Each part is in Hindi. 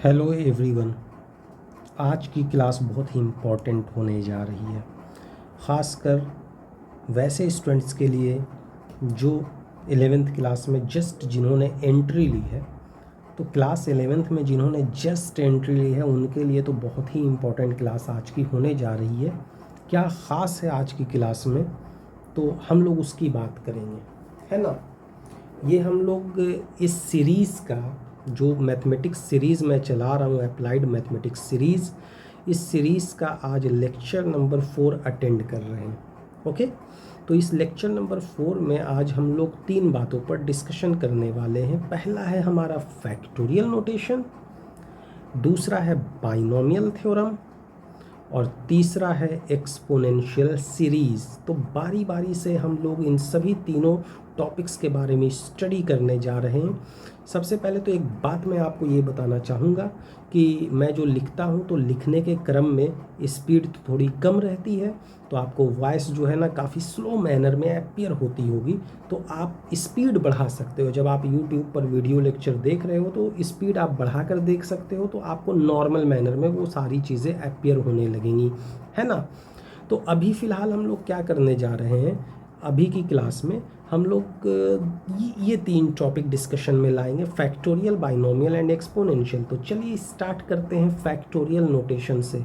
Hello everyone. आज की क्लास बहुत ही इम्पोर्टेंट होने जा रही है, ख़ासकर वैसे स्टूडेंट्स के लिए जो 11th क्लास में जस्ट जिन्होंने एंट्री ली है। तो क्लास 11th में जिन्होंने जस्ट एंट्री ली है उनके लिए तो बहुत ही इम्पोर्टेंट क्लास आज की होने जा रही है। क्या ख़ास है आज की क्लास में, तो हम लोग उसकी बात करेंगे, है ना। ये हम लोग इस सीरीज़ का जो मैथमेटिक्स सीरीज़ मैं चला रहा हूँ, अप्लाइड मैथमेटिक्स सीरीज़, इस सीरीज़ का आज लेक्चर नंबर 4 अटेंड कर रहे हैं। ओके, तो इस लेक्चर नंबर 4 में आज हम लोग 3 बातों पर डिस्कशन करने वाले हैं। पहला है हमारा फैक्टोरियल नोटेशन, दूसरा है बाइनोमियल थ्योरम, और तीसरा है एक्सपोनेंशियल सीरीज़। तो बारी बारी से हम लोग इन सभी तीनों टॉपिक्स के बारे में स्टडी करने जा रहे हैं। सबसे पहले तो एक बात मैं आपको ये बताना चाहूँगा कि मैं जो लिखता हूँ तो लिखने के क्रम में स्पीड थोड़ी कम रहती है, तो आपको वॉइस जो है ना काफ़ी स्लो मैनर में अपीयर होती होगी। तो आप स्पीड बढ़ा सकते हो, जब आप यूट्यूब पर वीडियो लेक्चर देख रहे हो तो स्पीड आप बढ़ा कर देख सकते हो, तो आपको नॉर्मल मैनर में वो सारी चीज़ें अपीयर होने लगेंगी, है ना। तो अभी फ़िलहाल हम लोग क्या करने जा रहे हैं, अभी की क्लास में हम लोग ये 3 टॉपिक डिस्कशन में लाएंगे, फैक्टोरियल, बाइनोमियल एंड एक्सपोनेंशियल। तो चलिए स्टार्ट करते हैं फैक्टोरियल नोटेशन से।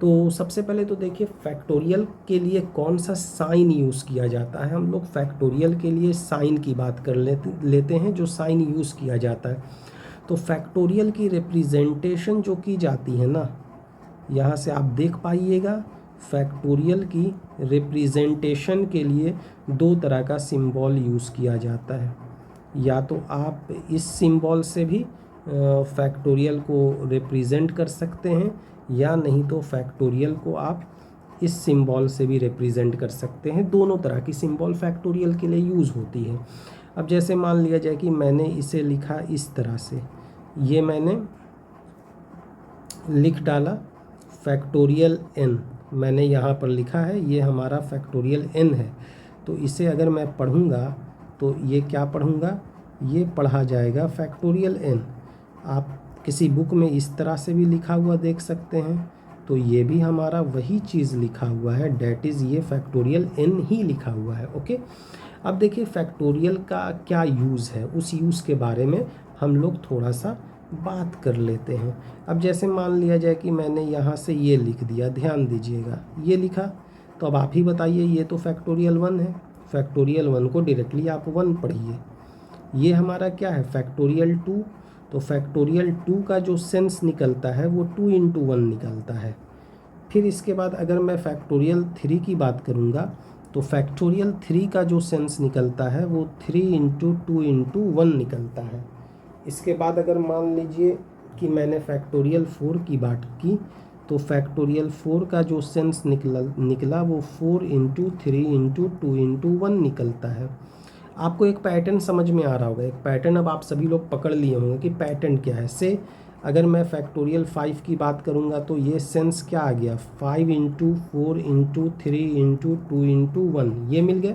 तो सबसे पहले तो देखिए फैक्टोरियल के लिए कौन सा साइन यूज़ किया जाता है। हम लोग फैक्टोरियल के लिए साइन की बात कर लेते हैं, जो साइन यूज़ किया जाता है। तो फैक्टोरियल की रिप्रेजेंटेशन जो की जाती है ना, यहाँ से आप देख पाइएगा, फैक्टोरियल की रिप्रेजेंटेशन के लिए 2 तरह का सिंबल यूज़ किया जाता है। या तो आप इस सिंबल से भी फैक्टोरियल को रिप्रेजेंट कर सकते हैं, या नहीं तो फैक्टोरियल को आप इस सिंबल से भी रिप्रेजेंट कर सकते हैं। दोनों तरह की सिंबल फैक्टोरियल के लिए यूज़ होती है। अब जैसे मान लिया जाए कि मैंने इसे लिखा इस तरह से, ये मैंने लिख डाला फैक्टोरियल n, मैंने यहाँ पर लिखा है, ये हमारा फैक्टोरियल n है। तो इसे अगर मैं पढ़ूँगा तो ये क्या पढ़ूँगा, ये पढ़ा जाएगा फैक्टोरियल n। आप किसी बुक में इस तरह से भी लिखा हुआ देख सकते हैं, तो ये भी हमारा वही चीज़ लिखा हुआ है, डैट इज़ ये फैक्टोरियल n ही लिखा हुआ है। ओके, अब देखिए फैक्टोरियल का क्या यूज़ है, उस यूज़ के बारे में हम लोग थोड़ा सा बात कर लेते हैं। अब जैसे मान लिया जाए कि मैंने यहाँ से ये लिख दिया, ध्यान दीजिएगा, ये लिखा, तो अब आप ही बताइए, ये तो फैक्टोरियल 1 है। फैक्टोरियल 1 को डायरेक्टली आप 1 पढ़िए। ये हमारा क्या है, फैक्टोरियल 2। तो फैक्टोरियल 2 का जो सेंस निकलता है वो 2 इंटू 1 निकलता है। फिर इसके बाद अगर मैं फैक्टोरियल 3 की बात करूँगा तो फैक्टोरियल 3 का जो सेंस निकलता है वो 3 इंटू 2 इंटू 1 निकलता है। इसके बाद अगर मान लीजिए कि मैंने फैक्टोरियल 4 की बात की, तो फैक्टोरियल 4 का जो सेंस निकला वो 4 इंटू 3 इंटू 2 इंटू 1 निकलता है। आपको एक पैटर्न समझ में आ रहा होगा, एक पैटर्न अब आप सभी लोग पकड़ लिए होंगे कि पैटर्न क्या है। से अगर मैं फैक्टोरियल 5 की बात करूंगा तो ये सेंस क्या आ गया, 5 इंटू 4 इंटू 3 इंटू 2 इंटू 1, ये मिल गया।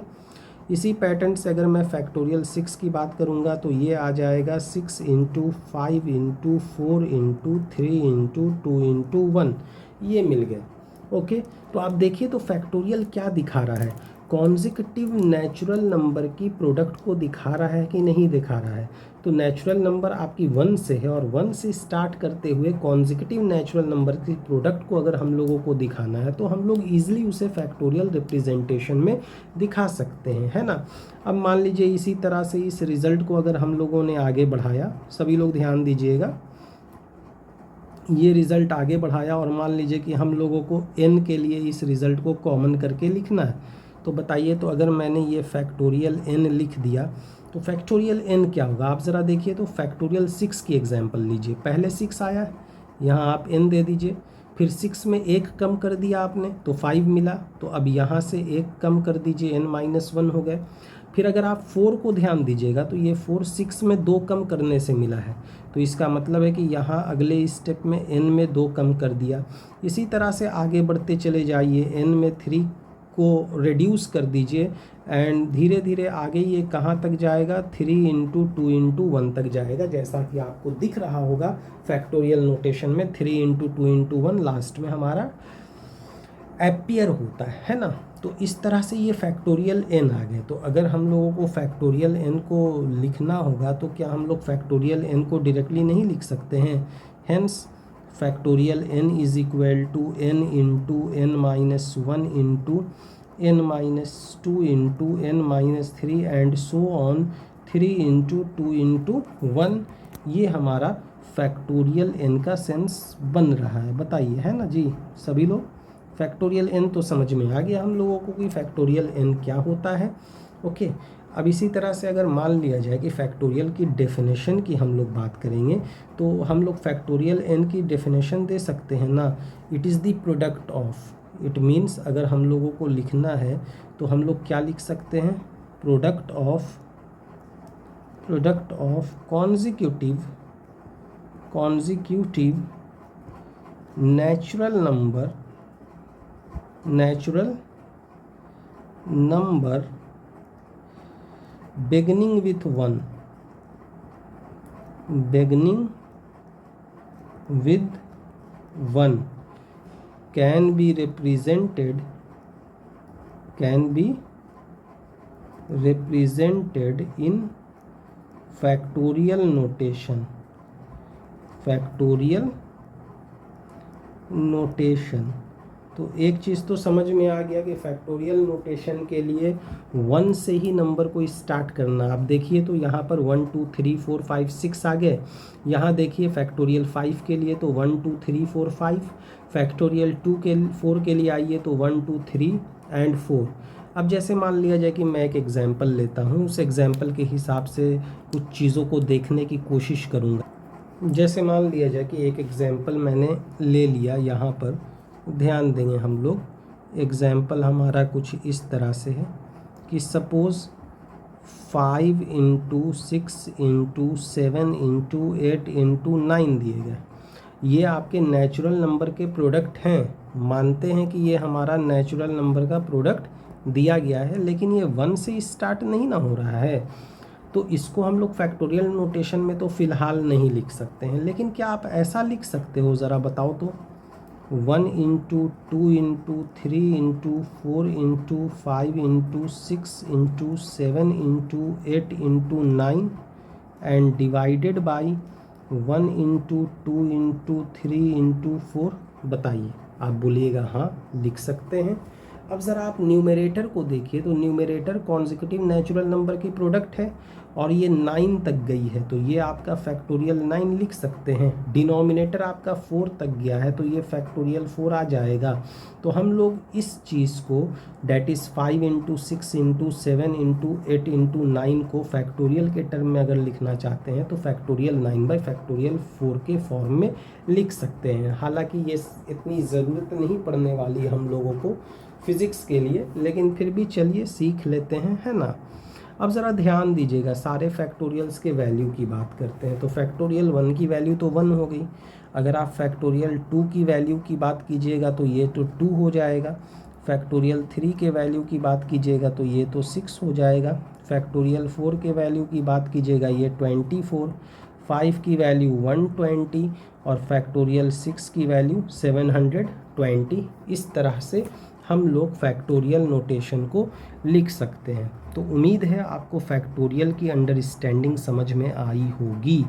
इसी पैटर्न से अगर मैं फैक्टोरियल 6 की बात करूंगा तो ये आ जाएगा 6 into 5 into 4 into 3 into 2 into 1, ये मिल गया। ओके, तो आप देखिए तो फैक्टोरियल क्या दिखा रहा है, कॉन्जिक्यूटिव नेचुरल नंबर की प्रोडक्ट को दिखा रहा है कि नहीं दिखा रहा है। तो नेचुरल नंबर आपकी 1 से है और 1 से स्टार्ट करते हुए कॉन्जिक्यूटिव नेचुरल नंबर की प्रोडक्ट को अगर हम लोगों को दिखाना है तो हम लोग ईजिली उसे फैक्टोरियल रिप्रेजेंटेशन में दिखा सकते हैं, है ना। अब मान लीजिए इसी तरह से इस रिज़ल्ट को अगर हम लोगों ने आगे बढ़ाया, सभी लोग ध्यान दीजिएगा, ये रिज़ल्ट आगे बढ़ाया और मान लीजिए कि हम लोगों को n के लिए इस रिज़ल्ट को कॉमन करके लिखना है। तो बताइए, तो अगर मैंने ये फैक्टोरियल n लिख दिया तो फैक्टोरियल n क्या होगा, आप ज़रा देखिए। तो फैक्टोरियल 6 की एग्जांपल लीजिए, पहले 6 आया है, यहाँ आप n दे दीजिए, फिर 6 में 1 कम कर दिया आपने तो 5 मिला, तो अब यहाँ से 1 कम कर दीजिए, n-1 हो गए। फिर अगर आप 4 को ध्यान दीजिएगा तो ये 4 6 में 2 कम करने से मिला है, तो इसका मतलब है कि यहाँ अगले स्टेप में n में 2 कम कर दिया। इसी तरह से आगे बढ़ते चले जाइए, n में 3 को रिड्यूस कर दीजिए एंड धीरे धीरे आगे ये कहाँ तक जाएगा, 3 इंटू 2 इंटू 1 तक जाएगा, जैसा कि आपको दिख रहा होगा फैक्टोरियल नोटेशन में 3 इंटू 2 इंटू 1 लास्ट में हमारा अपीयर होता है ना। तो इस तरह से ये फैक्टोरियल n आ गए। तो अगर हम लोगों को फैक्टोरियल n को लिखना होगा तो क्या हम लोग फैक्टोरियल n को डायरेक्टली नहीं लिख सकते हैं? Hence factorial n is equal to n into n minus 1 into n minus 2 into n minus 3 and so on 3 into 2 into 1। ये हमारा फैक्टोरियल n का सेंस बन रहा है। बताइए, है ना जी सभी लोग? फैक्टोरियल n तो समझ में आ गया हम लोगों को कि फैक्टोरियल n क्या होता है। ओके, अब इसी तरह से अगर मान लिया जाए कि फैक्टोरियल की डेफिनेशन की हम लोग बात करेंगे तो हम लोग फैक्टोरियल n की डेफिनेशन दे सकते हैं ना। It is the product of, it means अगर हम लोगों को लिखना है तो हम लोग क्या लिख सकते हैं? Product of consecutive natural number beginning with 1 can be represented in factorial notation। तो एक चीज़ तो समझ में आ गया कि फैक्टोरियल नोटेशन के लिए 1 से ही नंबर को स्टार्ट करना। आप देखिए तो यहाँ पर 1 2 3 4 5 6 आ गए। यहाँ देखिए फैक्टोरियल 5 के लिए तो 1 2 3 4 5, फैक्टोरियल 4 के लिए आइए तो 1 2 3 एंड 4। अब जैसे मान लिया जाए कि मैं एक एग्जाम्पल लेता हूँ, उस एग्जाम्पल के हिसाब से कुछ चीज़ों को देखने की कोशिश करूँगा। जैसे मान लिया जाए कि एक एग्जाम्पल मैंने ले लिया, यहाँ पर ध्यान देंगे हम लोग। एग्जाम्पल हमारा कुछ इस तरह से है कि suppose 5 into 6 into 7 into 8 into 9 दिए गए। ये आपके नेचुरल नंबर के प्रोडक्ट हैं। मानते हैं कि ये हमारा नेचुरल नंबर का प्रोडक्ट दिया गया है, लेकिन ये 1 से स्टार्ट नहीं ना हो रहा है, तो इसको हम लोग फैक्टोरियल नोटेशन में तो फ़िलहाल नहीं लिख सकते हैं। लेकिन क्या आप ऐसा लिख सकते हो, ज़रा बताओ तो? 1 into 2 into 3 into 4 into 5 into 6 into 7 into 8 into 9 and divided by 1 into 2 into 3 into 4। बताइए, आप बोलिएगा हाँ लिख सकते हैं। अब ज़रा आप न्यूमरेटर को देखिए तो न्यूमरेटर कॉन्जिक्यूटिव नेचुरल नंबर की प्रोडक्ट है और ये 9 तक गई है, तो ये आपका फैक्टोरियल 9 लिख सकते हैं। डिनोमिनेटर आपका 4 तक गया है तो ये फैक्टोरियल 4 आ जाएगा। तो हम लोग इस चीज़ को that is 5 into 6 into 7 into 8 into 9 को फैक्टोरियल के टर्म में अगर लिखना चाहते हैं तो फैक्टोरियल 9 बाई फैक्टोरियल 4 के फॉर्म में लिख सकते हैं। हालांकि ये इतनी ज़रूरत नहीं पड़ने वाली है हम लोगों को फिज़िक्स के लिए, लेकिन फिर भी चलिए सीख लेते हैं, है ना। अब ज़रा ध्यान दीजिएगा, सारे फैक्टोरियल्स के वैल्यू की बात करते हैं। तो फैक्टोरियल 1 की वैल्यू तो 1 हो गई। अगर आप फैक्टोरियल 2 की वैल्यू की बात कीजिएगा तो ये तो 2 हो जाएगा। फैक्टोरियल 3 के वैल्यू की बात कीजिएगा तो ये तो 6 हो जाएगा। फैक्टोरियल 4 के वैल्यू की बात कीजिएगा ये 24, 5 की वैल्यू 120 और फैक्टोरियल 6 की वैल्यू 720। इस तरह से हम लोग फैक्टोरियल नोटेशन को लिख सकते हैं। तो उम्मीद है आपको फैक्टोरियल की अंडरस्टैंडिंग समझ में आई होगी।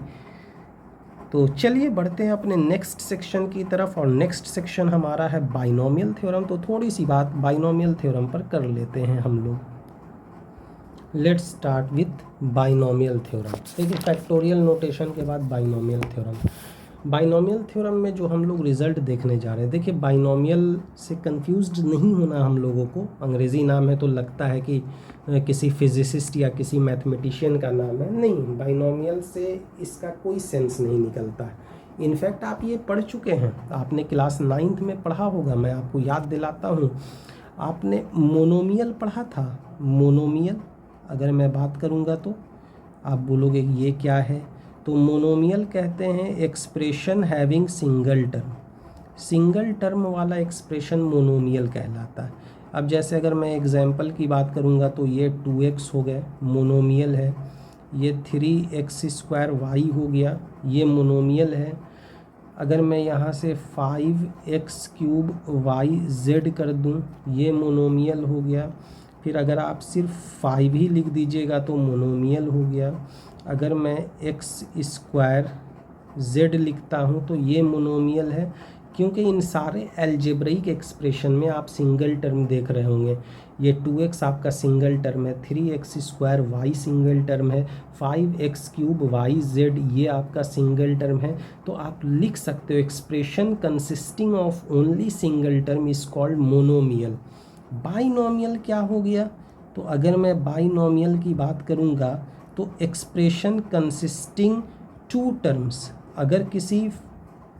तो चलिए बढ़ते हैं अपने नेक्स्ट सेक्शन की तरफ, और नेक्स्ट सेक्शन हमारा है बाइनोमियल थ्योरम। तो थोड़ी सी बात बाइनोमियल थ्योरम पर कर लेते हैं हम लोग। Let's start with binomial theorem. देखिए फैक्टोरियल नोटेशन के बाद बाइनोमियल थ्योरम। बाइनोमियल थ्योरम में जो हम लोग रिज़ल्ट देखने जा रहे हैं, देखिए बाइनोमियल से कंफ्यूज्ड नहीं होना हम लोगों को। अंग्रेज़ी नाम है तो लगता है कि किसी फिजिसिस्ट या किसी मैथमेटिशियन का नाम है, नहीं। बाइनोमियल से इसका कोई सेंस नहीं निकलता है। इनफैक्ट आप ये पढ़ चुके हैं, आपने क्लास 9th में पढ़ा होगा, मैं आपको याद दिलाता हूँ। आपने मोनोमियल पढ़ा था। मोनोमियल अगर मैं बात करूँगा तो आप बोलोगे ये क्या है। तो मोनोमियल कहते हैं expression having single term. Single term वाला एक्सप्रेशन मोनोमियल कहलाता है। अब जैसे अगर मैं एग्जाम्पल की बात करूँगा तो ये 2x हो गया, मोनोमियल है। ये 3x² हो गया, ये मोनोमियल है। अगर मैं यहाँ से 5x³ कर दूँ, ये मोनोमियल हो गया। फिर अगर आप सिर्फ 5 ही लिख दीजिएगा तो मोनोमियल हो गया। अगर मैं x² लिखता हूँ तो ये मोनोमियल है, क्योंकि इन सारे अलजेब्रिक एक्सप्रेशन में आप सिंगल टर्म देख रहे होंगे। ये 2x आपका सिंगल टर्म है, 3x² सिंगल टर्म है, 5x³ ये आपका सिंगल टर्म है। तो आप लिख सकते हो expression consisting of only single term is called monomial. Binomial क्या हो गया? तो अगर मैं बाइनोमियल की बात करूँगा तो एक्सप्रेशन कंसिस्टिंग 2 टर्म्स, अगर किसी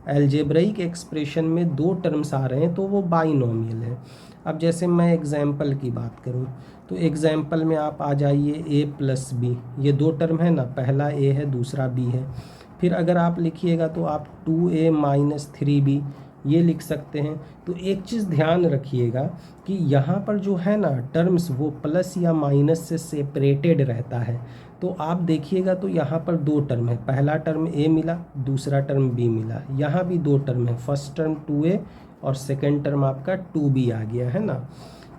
अलजेब्रिक एक्सप्रेशन में 2 टर्म्स आ रहे हैं तो वो बाइनोमियल है। अब जैसे मैं एग्जाम्पल की बात करूं तो एग्जाम्पल में आप आ जाइए a+b, ये 2 टर्म है ना, पहला a है दूसरा b है। फिर अगर आप लिखिएगा तो आप 2a - 3b ये लिख सकते हैं। तो एक चीज़ ध्यान रखिएगा कि यहाँ पर जो है ना टर्म्स वो प्लस या माइनस से सेपरेटेड रहता है। तो आप देखिएगा तो यहाँ पर 2 टर्म है, पहला टर्म a मिला, दूसरा टर्म b मिला। यहाँ भी 2 टर्म है, फर्स्ट टर्म 2a और सेकेंड टर्म आपका 2b आ गया है ना।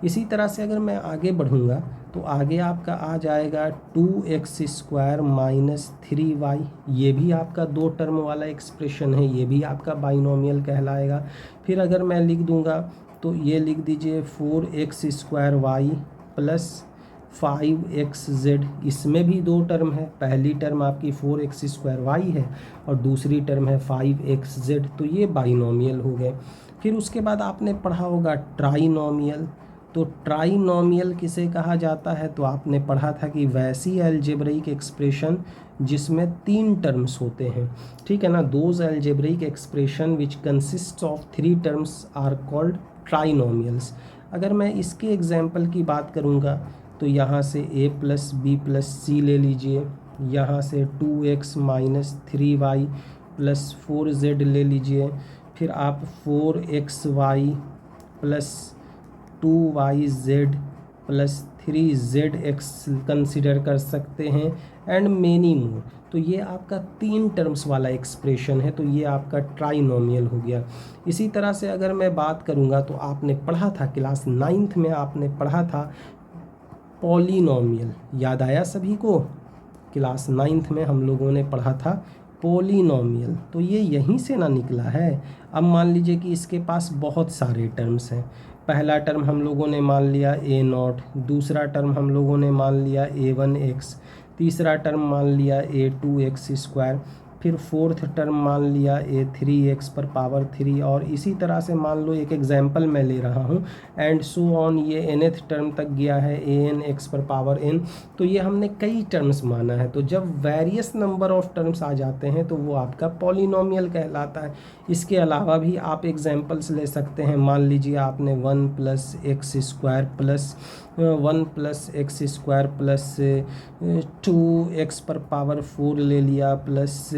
इसी तरह से अगर मैं आगे बढ़ूँगा तो आगे आपका आ जाएगा 2x² - 3y, ये भी आपका 2 टर्म वाला एक्सप्रेशन है, ये भी आपका बाइनोमियल कहलाएगा। फिर अगर मैं लिख दूँगा तो ये लिख दीजिए 4x² + 5xz, इसमें भी 2 टर्म है, पहली टर्म आपकी 4x² है और दूसरी टर्म है 5xz, तो ये बाइनोमियल हो गए। फिर उसके बाद आपने पढ़ा होगा ट्राइनोमियल। तो ट्राइनोमियल किसे कहा जाता है? तो आपने पढ़ा था कि वैसी अलजेब्रिक एक्सप्रेशन जिसमें 3 टर्म्स होते हैं, ठीक है ना। Those algebraic expression which consist of 3 terms are called trinomials. अगर मैं इसके एग्जाम्पल की बात करूँगा तो यहाँ से a + b + c ले लीजिए, यहाँ से 2x - 3y + 4z ले लीजिए। फिर आप 4xy + 2yz + 3zx कंसिडर कर सकते हैं एंड मेनी मोर। तो ये आपका 3 टर्म्स वाला एक्सप्रेशन है, तो ये आपका ट्राइनोमियल हो गया। इसी तरह से अगर मैं बात करूँगा तो आपने पढ़ा था क्लास 9th में, आपने पढ़ा था पॉलिनोमियल, याद आया सभी को? क्लास 9th में हम लोगों ने पढ़ा था पॉलिनोमियल, तो ये यहीं से ना निकला है। अब मान लीजिए कि इसके पास बहुत सारे टर्म्स हैं। पहला टर्म हम लोगों ने मान लिया a0, दूसरा टर्म हम लोगों ने मान लिया a1x, तीसरा टर्म मान लिया a2x², फिर फोर्थ टर्म मान लिया a3x⁻3, और इसी तरह से मान लो एक एग्जाम्पल मैं ले रहा हूँ एंड सो ऑन, ये nth टर्म तक गया है anx⁻n। तो ये हमने कई टर्म्स माना है। तो जब वेरियस नंबर ऑफ टर्म्स आ जाते हैं तो वो आपका पॉलिनोमियल कहलाता है। इसके अलावा भी आप एग्जाम्पल्स ले सकते हैं। मान लीजिए आपने 1 + x² + 2x⁻4 ले लिया, प्लस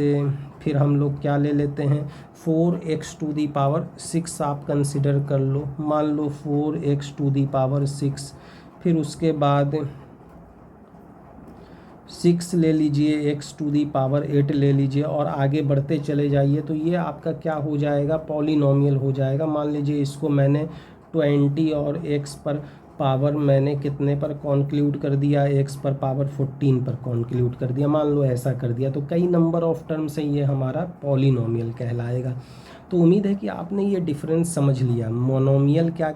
फिर हम लोग क्या ले लेते हैं 4x⁻6 आप कंसिडर कर लो, मान लो 4x⁻6। फिर उसके बाद 6 ले लीजिए, x⁸ ले लीजिए और आगे बढ़ते चले जाइए। तो ये आपका क्या हो जाएगा? पॉलिनोमियल हो जाएगा। मान लीजिए इसको मैंने 20 और x पर पावर मैंने कितने पर कॉन्क्लूड कर दिया, x पर पावर 14 पर कॉन्क्लूड कर दिया, मान लो ऐसा कर दिया। तो कई नंबर ऑफ टर्म से ये हमारा पॉलिनोमियल कहलाएगा। तो उम्मीद है कि आपने ये डिफरेंस समझ लिया। मोनोमियल क्या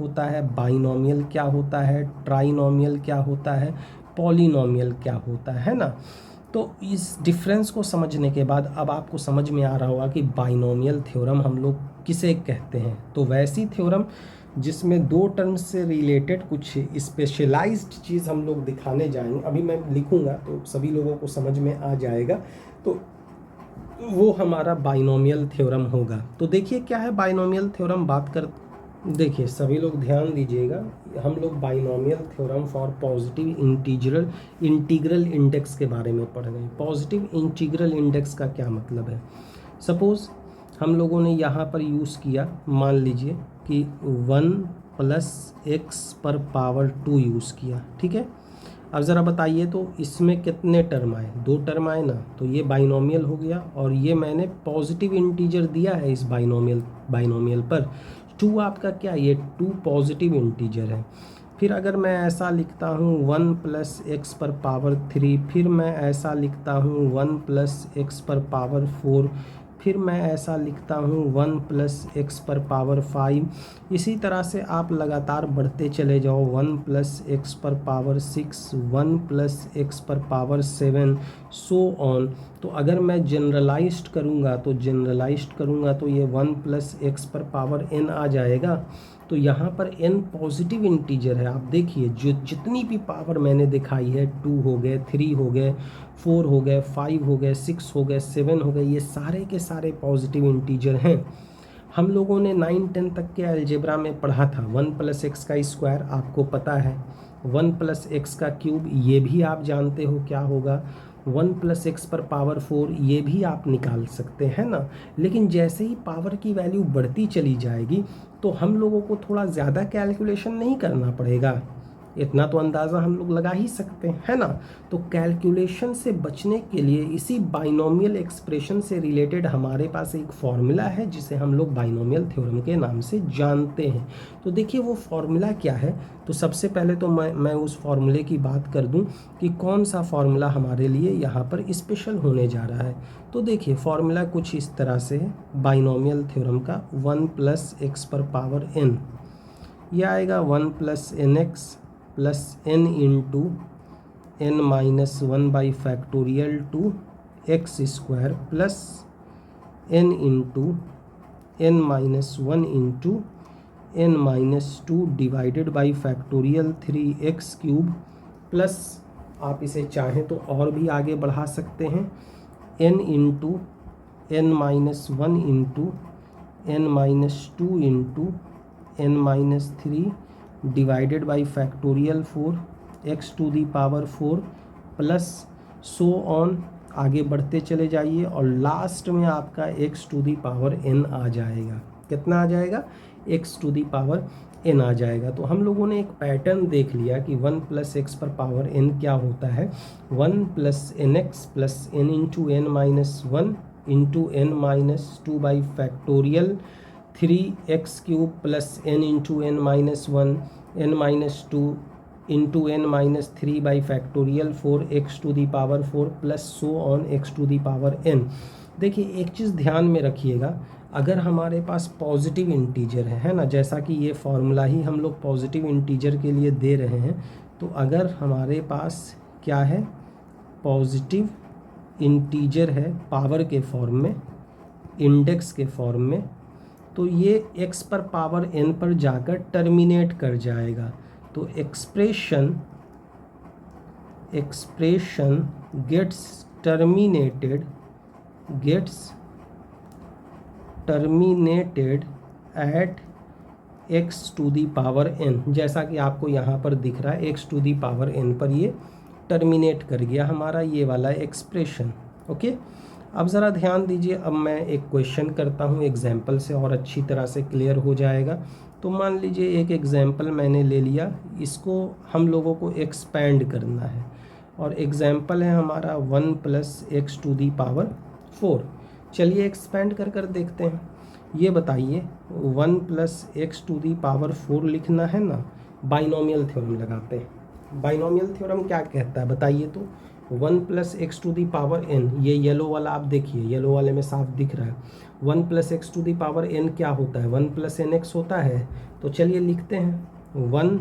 होता है, बाइनोमियल क्या होता है, ट्राइनोमियल क्या होता है, पॉलिनोमियल क्या होता है ना। तो इस डिफरेंस को समझने के बाद अब आपको समझ में आ रहा होगा कि बाइनोमियल थ्योरम हम लोग किसे कहते हैं। तो वैसी थ्योरम जिसमें 2 टर्म्स से रिलेटेड कुछ स्पेशलाइज्ड चीज़ हम लोग दिखाने जाएंगे। अभी मैं लिखूंगा तो सभी लोगों को समझ में आ जाएगा। तो वो हमारा बाइनोमियल थ्योरम होगा। तो देखिए क्या है बाइनोमियल थ्योरम, बात कर देखिए सभी लोग ध्यान दीजिएगा। हम लोग binomial theorem for positive integral index के बारे में पढ़ रहे हैं। पॉजिटिव इंटीग्रल इंडेक्स का क्या मतलब है? सपोज़ हम लोगों ने यहाँ पर यूज़ किया, मान लीजिए कि 1 प्लस एक्स पर पावर 2 यूज़ किया, ठीक है। अब ज़रा बताइए तो इसमें कितने टर्म आए, 2 टर्म आए ना, तो ये बाइनोमियल हो गया और ये मैंने पॉजिटिव इंटीजर दिया है इस बाइनोमियल पर। 2 आपका क्या, ये 2 पॉजिटिव इंटीजर है। फिर अगर मैं ऐसा लिखता हूँ 1 प्लस एक्स पर पावर 3, फिर मैं ऐसा लिखता हूँ 1 प्लस एक्स पर पावर 4, फिर मैं ऐसा लिखता हूँ 1 प्लस एक्स पर पावर 5। इसी तरह से आप लगातार बढ़ते चले जाओ, 1 प्लस एक्स पर पावर 6, 1 प्लस एक्स पर पावर 7, सो ऑन। तो अगर मैं जनरलाइज्ड करूँगा तो ये 1 प्लस एक्स पर पावर n आ जाएगा। तो यहाँ पर n पॉजिटिव इंटीजर है। आप देखिए जो जितनी भी पावर मैंने दिखाई है, 2 हो गए, 3 हो गए, 4 हो गए, 5 हो गए, 6 हो गए, 7 हो गए, ये सारे के सारे पॉजिटिव इंटीजर हैं। हम लोगों ने 9-10 तक के अलजेब्रा में पढ़ा था 1 प्लस एक्स का स्क्वायर आपको पता है, 1 प्लस एक्स का क्यूब ये भी आप जानते हो क्या होगा, 1 प्लस एक्स पर पावर 4 ये भी आप निकाल सकते हैं ना। लेकिन जैसे ही पावर की वैल्यू बढ़ती चली जाएगी तो हम लोगों को थोड़ा ज़्यादा कैलकुलेशन नहीं करना पड़ेगा, इतना तो अंदाज़ा हम लोग लगा ही सकते हैं, है ना। तो कैलकुलेशन से बचने के लिए इसी बाइनोमियल एक्सप्रेशन से रिलेटेड हमारे पास एक फॉर्मूला है जिसे हम लोग बाइनोमियल थ्योरम के नाम से जानते हैं। तो देखिए वो फॉर्मूला क्या है। तो सबसे पहले तो मैं उस फॉर्मूले की बात कर दूं कि कौन सा फॉर्मूला हमारे लिए यहाँ पर स्पेशल होने जा रहा है। तो देखिए फॉर्मूला कुछ इस तरह से है बाइनोमियल थ्योरम का, 1 प्लस एक्स पर पावर n, यह आएगा 1 plus N x plus n into n minus 1 by factorial two x square plus n into n minus 1 into n minus 2 divided by factorial 3x cube plus, आप इसे चाहें तो और भी आगे बढ़ा सकते हैं, n into n minus 1 into n minus 2 into n minus 3 divided by factorial 4 x to the power 4 plus so on, आगे बढ़ते चले जाइए और लास्ट में आपका x to the power n आ जाएगा। कितना आ जाएगा, x to the power n आ जाएगा। तो हम लोगों ने एक पैटर्न देख लिया कि 1 प्लस एक्स पर पावर n क्या होता है, 1 plus N x plus n into n minus 1 into n minus 2 by factorial 3x cube plus n into n minus 1 n minus 2 into n minus 3 by factorial 4 x to the power 4 plus so on x to the power n। देखिए एक चीज़ ध्यान में रखिएगा, अगर हमारे पास पॉजिटिव इंटीजर है ना, जैसा कि ये फॉर्मूला ही हम लोग पॉजिटिव इंटीजर के लिए दे रहे हैं, तो अगर हमारे पास क्या है, पॉजिटिव इंटीजर है पावर के फॉर्म में, इंडेक्स के फॉर्म में, तो ये x पर पावर n पर जाकर टर्मिनेट कर जाएगा। तो expression gets terminated at x to the power n, जैसा कि आपको यहाँ पर दिख रहा है x to the power n पर ये टर्मिनेट कर गया हमारा ये वाला एक्सप्रेशन। ओके, अब ज़रा ध्यान दीजिए, अब मैं एक क्वेश्चन करता हूँ एग्जाम्पल से और अच्छी तरह से क्लियर हो जाएगा। तो मान लीजिए एक एग्जाम्पल मैंने ले लिया, इसको हम लोगों को एक्सपैंड करना है और एग्जाम्पल है हमारा 1 plus x to the power 4। चलिए एक्सपैंड कर देखते हैं। ये बताइए 1 plus x to the power 4 लिखना है ना, बाइनोमियल थ्योरम लगाते हैं। बाइनोमियल थ्योरम क्या कहता है बताइए तो, 1 plus x to the power n, ये येलो वाला आप देखिए, येलो वाले में साफ दिख रहा है, 1 plus x to the power n क्या होता है, 1 प्लस एन एक्स होता है। तो चलिए लिखते हैं 1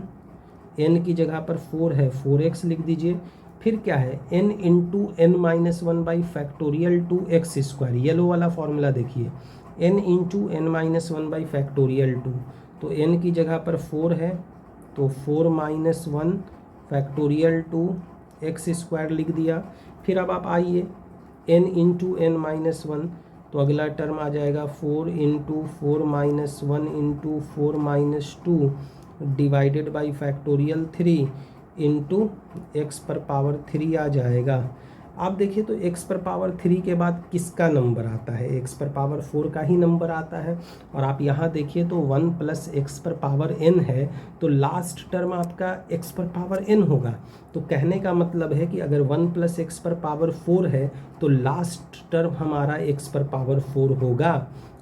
n की जगह पर 4 है, 4x लिख दीजिए। फिर क्या है, n into n minus 1 by factorial two x square, yellow वाला फॉर्मूला देखिए, n into n minus 1 by factorial 2, तो n की जगह पर 4 है तो 4 माइनस 1 फैक्टोरियल 2 एक्स स्क्वायर लिख दिया। फिर अब आप आइए n इंटू n माइनस 1, तो अगला टर्म आ जाएगा 4 into 4 minus 1 into 4 minus 2 divided by factorial 3 into x पर पावर 3 आ जाएगा। आप देखिए तो x पर पावर 3 के बाद किसका नंबर आता है, x पर पावर 4 का ही नंबर आता है। और आप यहाँ देखिए तो 1 प्लस एक्स पर पावर n है, तो लास्ट टर्म आपका x पर पावर n होगा। तो कहने का मतलब है कि अगर 1 प्लस एक्स पर पावर 4 है तो लास्ट टर्म हमारा x पर पावर 4 होगा।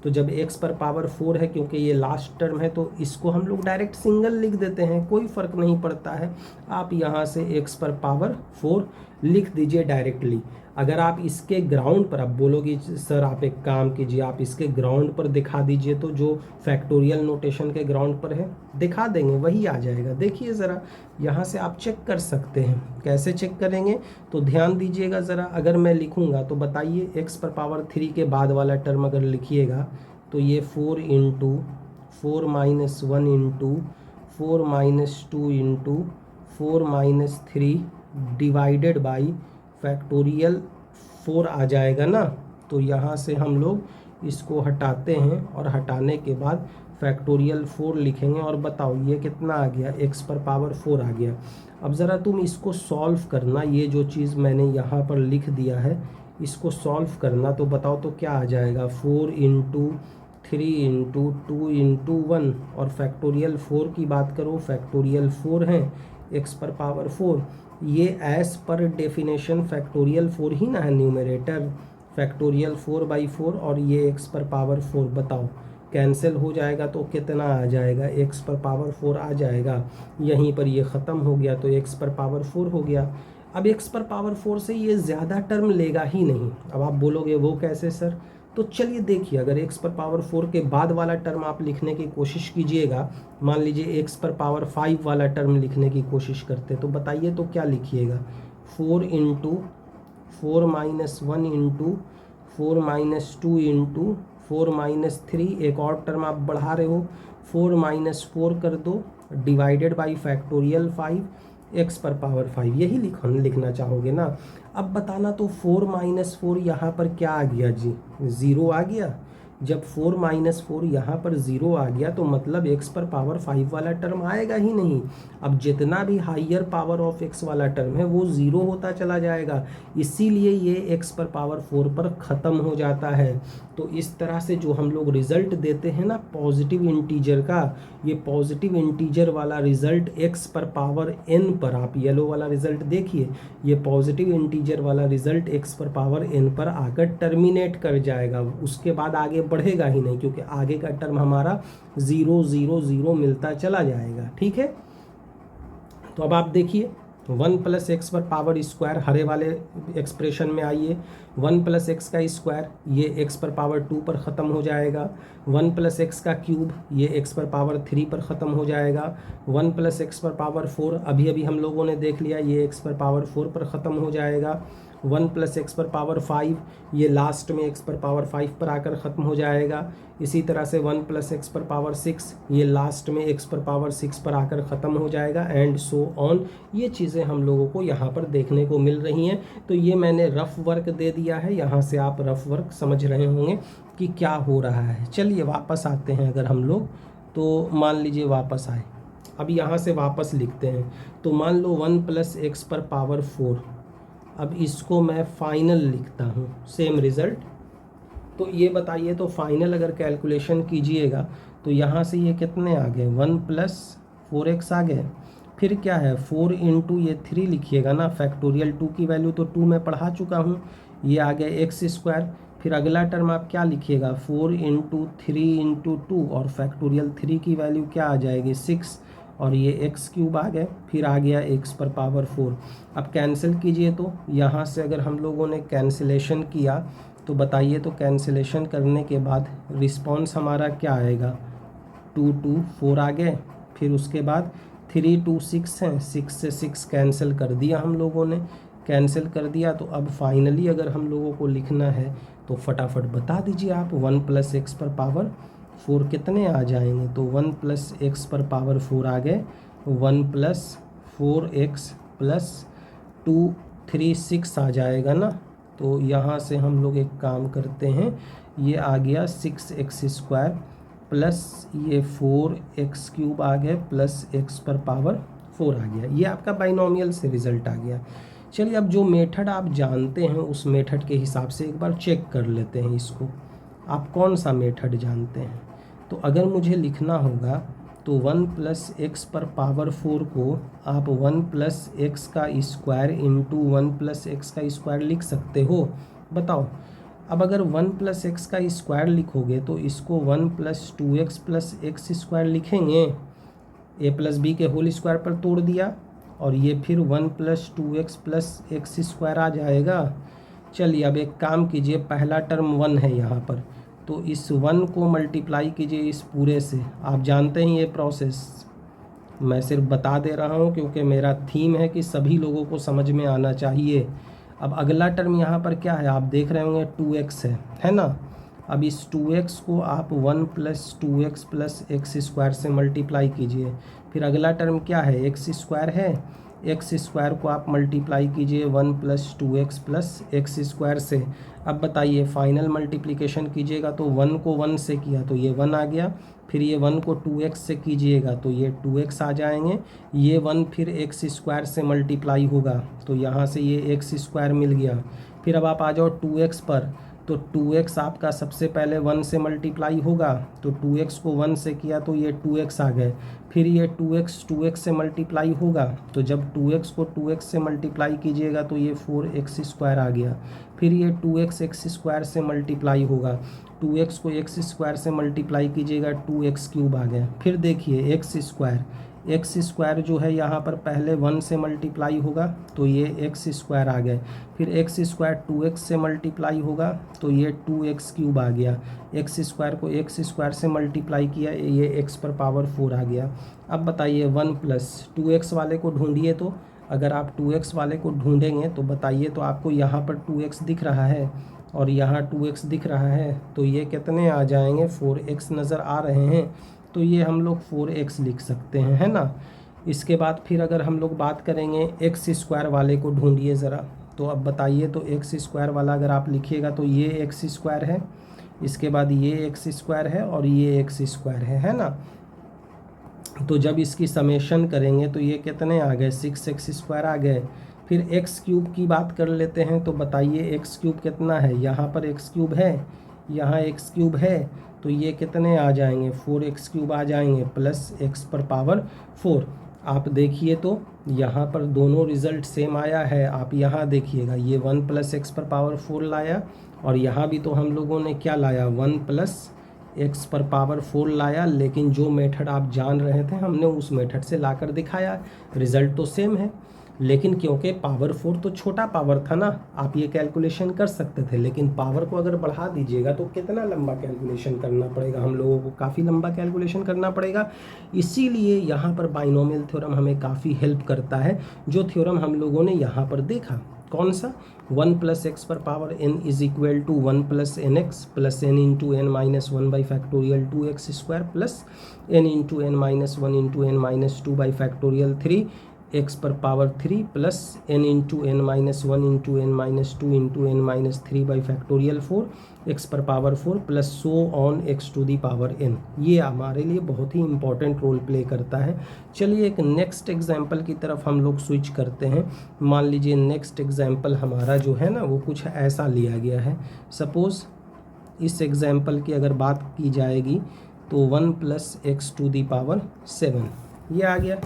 तो जब x पर पावर 4 है, क्योंकि ये लास्ट टर्म है, तो इसको हम लोग डायरेक्ट सिंगल लिख देते हैं, कोई फ़र्क नहीं पड़ता है। आप यहाँ से x पर पावर 4 लिख दीजिए डायरेक्टली। अगर आप इसके ग्राउंड पर, आप बोलोगे सर आप एक काम कीजिए, आप इसके ग्राउंड पर दिखा दीजिए, तो जो फैक्टोरियल नोटेशन के ग्राउंड पर है दिखा देंगे, वही आ जाएगा। देखिए ज़रा, यहाँ से आप चेक कर सकते हैं। कैसे चेक करेंगे तो ध्यान दीजिएगा ज़रा। अगर मैं लिखूँगा तो बताइए, x पर पावर 3 के बाद वाला टर्म अगर लिखिएगा तो ये 4 into 4 minus 1 into 4 minus 2 into 4 minus 3 divided by factorial 4 आ जाएगा ना। तो यहाँ से हम लोग इसको हटाते हैं और हटाने के बाद फैक्टोरियल 4 लिखेंगे और बताओ ये कितना आ गया, x पर पावर 4 आ गया। अब ज़रा तुम इसको सॉल्व करना, ये जो चीज़ मैंने यहाँ पर लिख दिया है इसको सॉल्व करना, तो बताओ तो क्या आ जाएगा। 4 इंटू 3 इंटू 2 इंटू 1, और फैक्टोरियल 4 की बात करो, फैक्टोरियल 4 है x पर पावर 4। ये एज पर डेफिनेशन फैक्टोरियल 4 ही ना है, न्यूमरेटर फैक्टोरियल 4/4, और ये x पर पावर 4। बताओ कैंसिल हो जाएगा तो कितना आ जाएगा, x पर पावर 4 आ जाएगा। यहीं पर ये ख़त्म हो गया तो x पर पावर 4 हो गया। अब x पर पावर 4 से ये ज़्यादा टर्म लेगा ही नहीं। अब आप बोलोगे वो कैसे सर, तो चलिए देखिए, अगर x पर पावर 4 के बाद वाला टर्म आप लिखने की कोशिश कीजिएगा, मान लीजिए x पर पावर 5 वाला टर्म लिखने की कोशिश करते, तो बताइए तो क्या लिखिएगा। 4 into 4 minus 1 into 4 minus 2 into 4 minus 3, एक और टर्म आप बढ़ा रहे हो, 4 माइनस 4 कर दो डिवाइडेड बाई फैक्टोरियल 5 x पर पावर 5, यही लिखना चाहोगे ना। अब बताना तो 4 माइनस 4 यहाँ पर क्या आ गया जी, 0 आ गया। जब 4 माइनस 4 यहाँ पर 0 आ गया तो मतलब x पर पावर 5 वाला टर्म आएगा ही नहीं। अब जितना भी हाइयर पावर ऑफ x वाला टर्म है वो 0 होता चला जाएगा, इसीलिए ये x पर पावर 4 पर ख़त्म हो जाता है। तो इस तरह से जो हम लोग रिज़ल्ट देते हैं ना पॉजिटिव इंटीजर का, ये पॉजिटिव इंटीजर वाला रिज़ल्ट x पर पावर n पर, आप येलो वाला रिज़ल्ट देखिए, ये पॉजिटिव इंटीजर वाला रिज़ल्ट x पर पावर n पर आकर टर्मिनेट कर जाएगा, उसके बाद आगे बढ़ेगा ही नहीं, क्योंकि आगे का टर्म हमारा 0 0 0 मिलता चला जाएगा। ठीक है, तो अब आप देखिए 1 प्लस एक्स पर पावर स्क्वायर हरे वाले एक्सप्रेशन में आइए, 1 प्लस एक्स का स्क्वायर ये x पर पावर 2 पर ख़त्म हो जाएगा, 1 प्लस एक्स का क्यूब ये x पर पावर 3 पर ख़त्म हो जाएगा, 1 प्लस एक्स पर पावर 4 अभी अभी हम लोगों ने देख लिया ये x पर पावर 4 पर ख़त्म हो जाएगा, 1 प्लस एक्स पर पावर 5 ये लास्ट में x पर पावर 5 पर आकर ख़त्म हो जाएगा। इसी तरह से 1 प्लस एक्स पर पावर 6 ये लास्ट में x पर पावर 6 पर आकर ख़त्म हो जाएगा, एंड सो ऑन। ये चीज़ें हम लोगों को यहाँ पर देखने को मिल रही हैं। तो ये मैंने रफ़ वर्क दे दिया है, यहाँ से आप रफ़ वर्क समझ रहे होंगे कि क्या हो रहा है। चलिए वापस आते हैं, अगर हम लोग तो मान लीजिए वापस आए, अब यहाँ से वापस लिखते हैं। तो मान लो 1 प्लस एक्स पर पावर 4, अब इसको मैं फाइनल लिखता हूँ, सेम रिज़ल्ट। तो ये बताइए तो फाइनल अगर कैलकुलेशन कीजिएगा तो यहाँ से ये कितने आ गए, 1 प्लस 4x आ गए। फिर क्या है 4 इंटू ये 3 लिखिएगा ना, फैक्टोरियल 2 की वैल्यू तो 2 मैं पढ़ा चुका हूँ, ये आ गया एक्स स्क्वायर। फिर अगला टर्म आप क्या लिखिएगा 4 इंटू 3 इंटू 2, और फैक्टोरियल 3 की वैल्यू क्या आ जाएगी 6, और ये एक्स क्यूब आ गए। फिर आ गया x पर पावर 4। अब कैंसिल कीजिए, तो यहाँ से अगर हम लोगों ने कैंसिलेशन किया तो बताइए तो कैंसिलेशन करने के बाद रिस्पॉन्स हमारा क्या आएगा, 2 2 4 आ गए। फिर उसके बाद 3 2 6 हैं, 6 से 6 कैंसिल कर दिया हम लोगों ने, कैंसिल कर दिया। तो अब फाइनली अगर हम लोगों को लिखना है तो फटाफट बता दीजिए आप, 1 प्लस एक्स पर पावर 4 कितने आ जाएंगे। तो 1 प्लस एक्स पर पावर 4 आ गए, 1 प्लस 4x प्लस 2 3 6 आ जाएगा ना। तो यहाँ से हम लोग एक काम करते हैं, ये आ गया 6x स्क्वायर प्लस ये 4x क्यूब आ गया प्लस x पर पावर 4 आ गया। ये आपका बाइनोमियल से रिज़ल्ट आ गया। चलिए अब जो मेथड आप जानते हैं उस मेथड के हिसाब से एक बार चेक कर लेते हैं इसको। आप कौन सा मेथड जानते हैं? तो अगर मुझे लिखना होगा तो 1 प्लस एक्स पर पावर 4 को आप 1 प्लस एक्स का स्क्वायर इंटू 1 प्लस एक्स का स्क्वायर लिख सकते हो। बताओ, अब अगर 1 प्लस एक्स का स्क्वायर लिखोगे तो इसको 1 plus 2x plus x square लिखेंगे। ए प्लस बी के होल स्क्वायर पर तोड़ दिया और ये फिर 1 plus 2x plus x square आ जाएगा। चलिए अब एक काम कीजिए, पहला टर्म 1 है यहाँ पर, तो इस 1 को मल्टीप्लाई कीजिए इस पूरे से। आप जानते हैं ये प्रोसेस, मैं सिर्फ बता दे रहा हूँ क्योंकि मेरा थीम है कि सभी लोगों को समझ में आना चाहिए। अब अगला टर्म यहाँ पर क्या है, आप देख रहे होंगे 2x है ना। अब इस 2x को आप 1 plus 2x plus x square से मल्टीप्लाई कीजिए। फिर अगला टर्म क्या है, एक्स स्क्वायर है, एक्स स्क्वायर को आप मल्टीप्लाई कीजिए 1 plus 2x plus x square से। अब बताइए फाइनल मल्टीप्लिकेशन कीजिएगा तो 1 को 1 से किया तो ये 1 आ गया, फिर ये 1 को 2x से कीजिएगा तो ये 2x आ जाएंगे, ये 1 फिर एक्स स्क्वायर से मल्टीप्लाई होगा तो यहाँ से ये एक्स स्क्वायर मिल गया। फिर अब आप आ जाओ 2x पर, तो 2x आपका सबसे पहले 1 से मल्टीप्लाई होगा तो 2x को 1 से किया तो ये 2x आ गए, फिर ये 2x से मल्टीप्लाई होगा तो जब 2x को 2x से मल्टीप्लाई कीजिएगा तो ये 4x स्क्वायर आ गया, फिर ये 2x एक्स स्क्वायर से मल्टीप्लाई होगा, 2x को एक्स स्क्वायर से मल्टीप्लाई कीजिएगा 2x क्यूब आ गया। फिर देखिए एक्स स्क्वायर जो है यहाँ पर पहले 1 से मल्टीप्लाई होगा तो ये एक्स स्क्वायर आ गए, फिर एक्स स्क्वायर 2x से मल्टीप्लाई होगा तो ये 2x क्यूब आ गया, एक्स स्क्वायर को एक्स स्क्वायर से मल्टीप्लाई किया ये x पर पावर 4 आ गया। अब बताइए 1 प्लस 2x वाले को ढूंढिए, तो अगर आप 2x वाले को ढूंढेंगे तो बताइए, तो आपको यहाँ पर 2x दिख रहा है और यहाँ 2x दिख रहा है तो ये कितने आ जाएंगे, 4x नज़र आ रहे हैं तो ये हम लोग 4x लिख सकते हैं, है ना। इसके बाद फिर अगर हम लोग बात करेंगे एक्स स्क्वायर वाले को ढूंढिए ज़रा, तो अब बताइए, तो एक्स स्क्वायर वाला अगर आप लिखिएगा तो ये एक्स स्क्वायर है, इसके बाद ये एक्स स्क्वायर है और ये एक्स स्क्वायर है ना। तो जब इसकी समेशन करेंगे तो ये कितने आ गए, 6x स्क्वायर आ गए। फिर एक्स क्यूब की बात कर लेते हैं, तो बताइए एक्स क्यूब कितना है, यहाँ पर एक्स क्यूब है, यहाँ एक्स क्यूब है तो ये कितने आ जाएंगे, 4x क्यूब आ जाएंगे प्लस एक्स पर पावर 4। आप देखिए तो यहाँ पर दोनों रिज़ल्ट सेम आया है, आप यहाँ देखिएगा ये 1 प्लस एक्स पर पावर 4 लाया और यहाँ भी तो हम लोगों ने क्या लाया, 1 प्लस एक्स पर पावर 4 लाया, लेकिन जो मेथड आप जान रहे थे हमने उस मेथड से लाकर दिखाया, रिज़ल्ट तो सेम है। लेकिन क्योंकि पावर 4 तो छोटा पावर था ना, आप ये कैलकुलेशन कर सकते थे, लेकिन पावर को अगर बढ़ा दीजिएगा तो कितना लंबा कैलकुलेशन करना पड़ेगा, हम लोगों को काफ़ी लंबा कैलकुलेशन करना पड़ेगा। इसीलिए यहाँ पर बाइनोमियल थ्योरम हमें काफ़ी हेल्प करता है, जो थ्योरम हम लोगों ने यहाँ पर देखा कौन सा, 1 प्लस एक्स पर power n is equal to 1 plus N x plus N into N minus 1 by factorial 2x square plus N into N minus 1 into N minus 2 by factorial 3 X पर power 3 plus N into N minus 1 into N minus 2 into N minus 3 by factorial 4 x पर power 4 plus so on x to the power n। ये हमारे लिए बहुत ही इंपॉर्टेंट रोल प्ले करता है। चलिए एक नेक्स्ट एग्जाम्पल की तरफ हम लोग स्विच करते हैं। मान लीजिए नेक्स्ट एग्जाम्पल हमारा जो है ना वो कुछ ऐसा लिया गया है। सपोज़ इस एग्जाम्पल की अगर बात की जाएगी तो 1 plus x to the power 7 ये आ गया।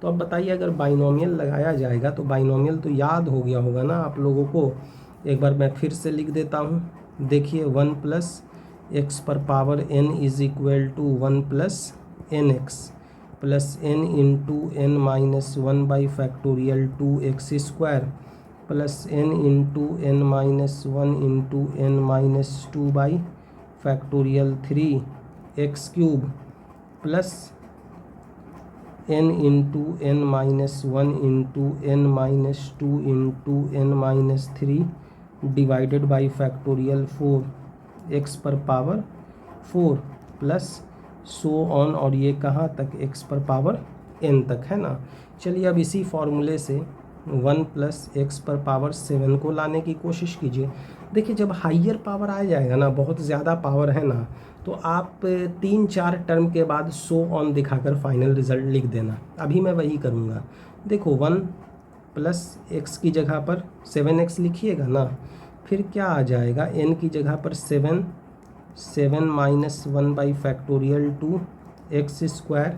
तो अब बताइए अगर बाइनोमियल लगाया जाएगा तो बाइनोमियल तो याद हो गया होगा ना आप लोगों को, एक बार मैं फिर से लिख देता हूँ। देखिए 1 प्लस एक्स पर power n is equal to 1 plus N x plus N into N minus 1 by factorial 2x square plus N into N minus 1 into N minus 2 by factorial 3x cube plus n into N minus 1 into N minus 2 into N minus 3 divided by factorial 4 x पर पावर 4 प्लस सो ऑन, और ये कहाँ तक, एक्स पर पावर n तक, है ना। चलिए अब इसी फॉर्मूले से 1 प्लस एक्स पर पावर 7 को लाने की कोशिश कीजिए। देखिए जब हाइयर पावर आ जाएगा ना, बहुत ज़्यादा पावर है ना, तो आप 3-4 टर्म के बाद सो ऑन दिखाकर फाइनल रिजल्ट लिख देना। अभी मैं वही करूँगा। देखो 1 प्लस x की जगह पर 7x लिखिएगा ना, फिर क्या आ जाएगा, n की जगह पर 7, 7 माइनस 1 बाई फैक्टोरियल 2x²,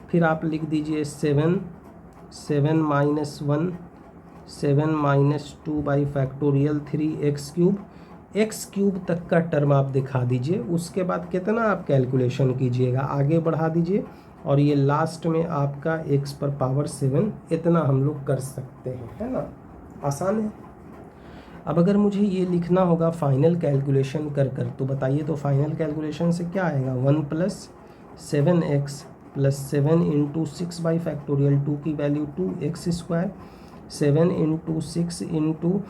फिर आप लिख दीजिए 7, 7 minus 1, 7 minus 2 by factorial 3x³ x³ तक का टर्म आप दिखा दीजिए। उसके बाद कितना आप कैलकुलेशन कीजिएगा, आगे बढ़ा दीजिए, और ये लास्ट में आपका x पर पावर 7, इतना हम लोग कर सकते हैं, है ना, आसान है। अब अगर मुझे ये लिखना होगा फाइनल कैलकुलेशन कर कर, तो बताइए तो फाइनल कैलकुलेशन से क्या आएगा, 1 plus 7x plus 7 into 6 by factorial 2 की value 2x², 7 into 6 into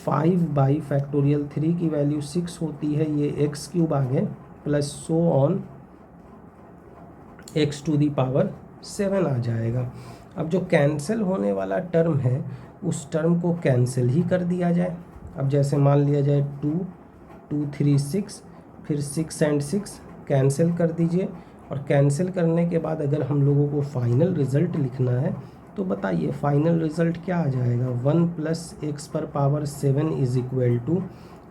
5 by factorial 3 की वैल्यू 6 होती है, ये x³ आ गए, plus so on x to the power 7 आ जाएगा। अब जो कैंसिल होने वाला टर्म है उस टर्म को कैंसिल ही कर दिया जाए। अब जैसे मान लिया जाए 2, 2, 3, 6, फिर 6 एंड 6 कैंसिल कर दीजिए, और कैंसिल करने के बाद अगर हम लोगों को फाइनल रिज़ल्ट लिखना है तो बताइए फाइनल रिज़ल्ट क्या आ जाएगा, 1 प्लस x पर पावर 7 इज इक्वल टू,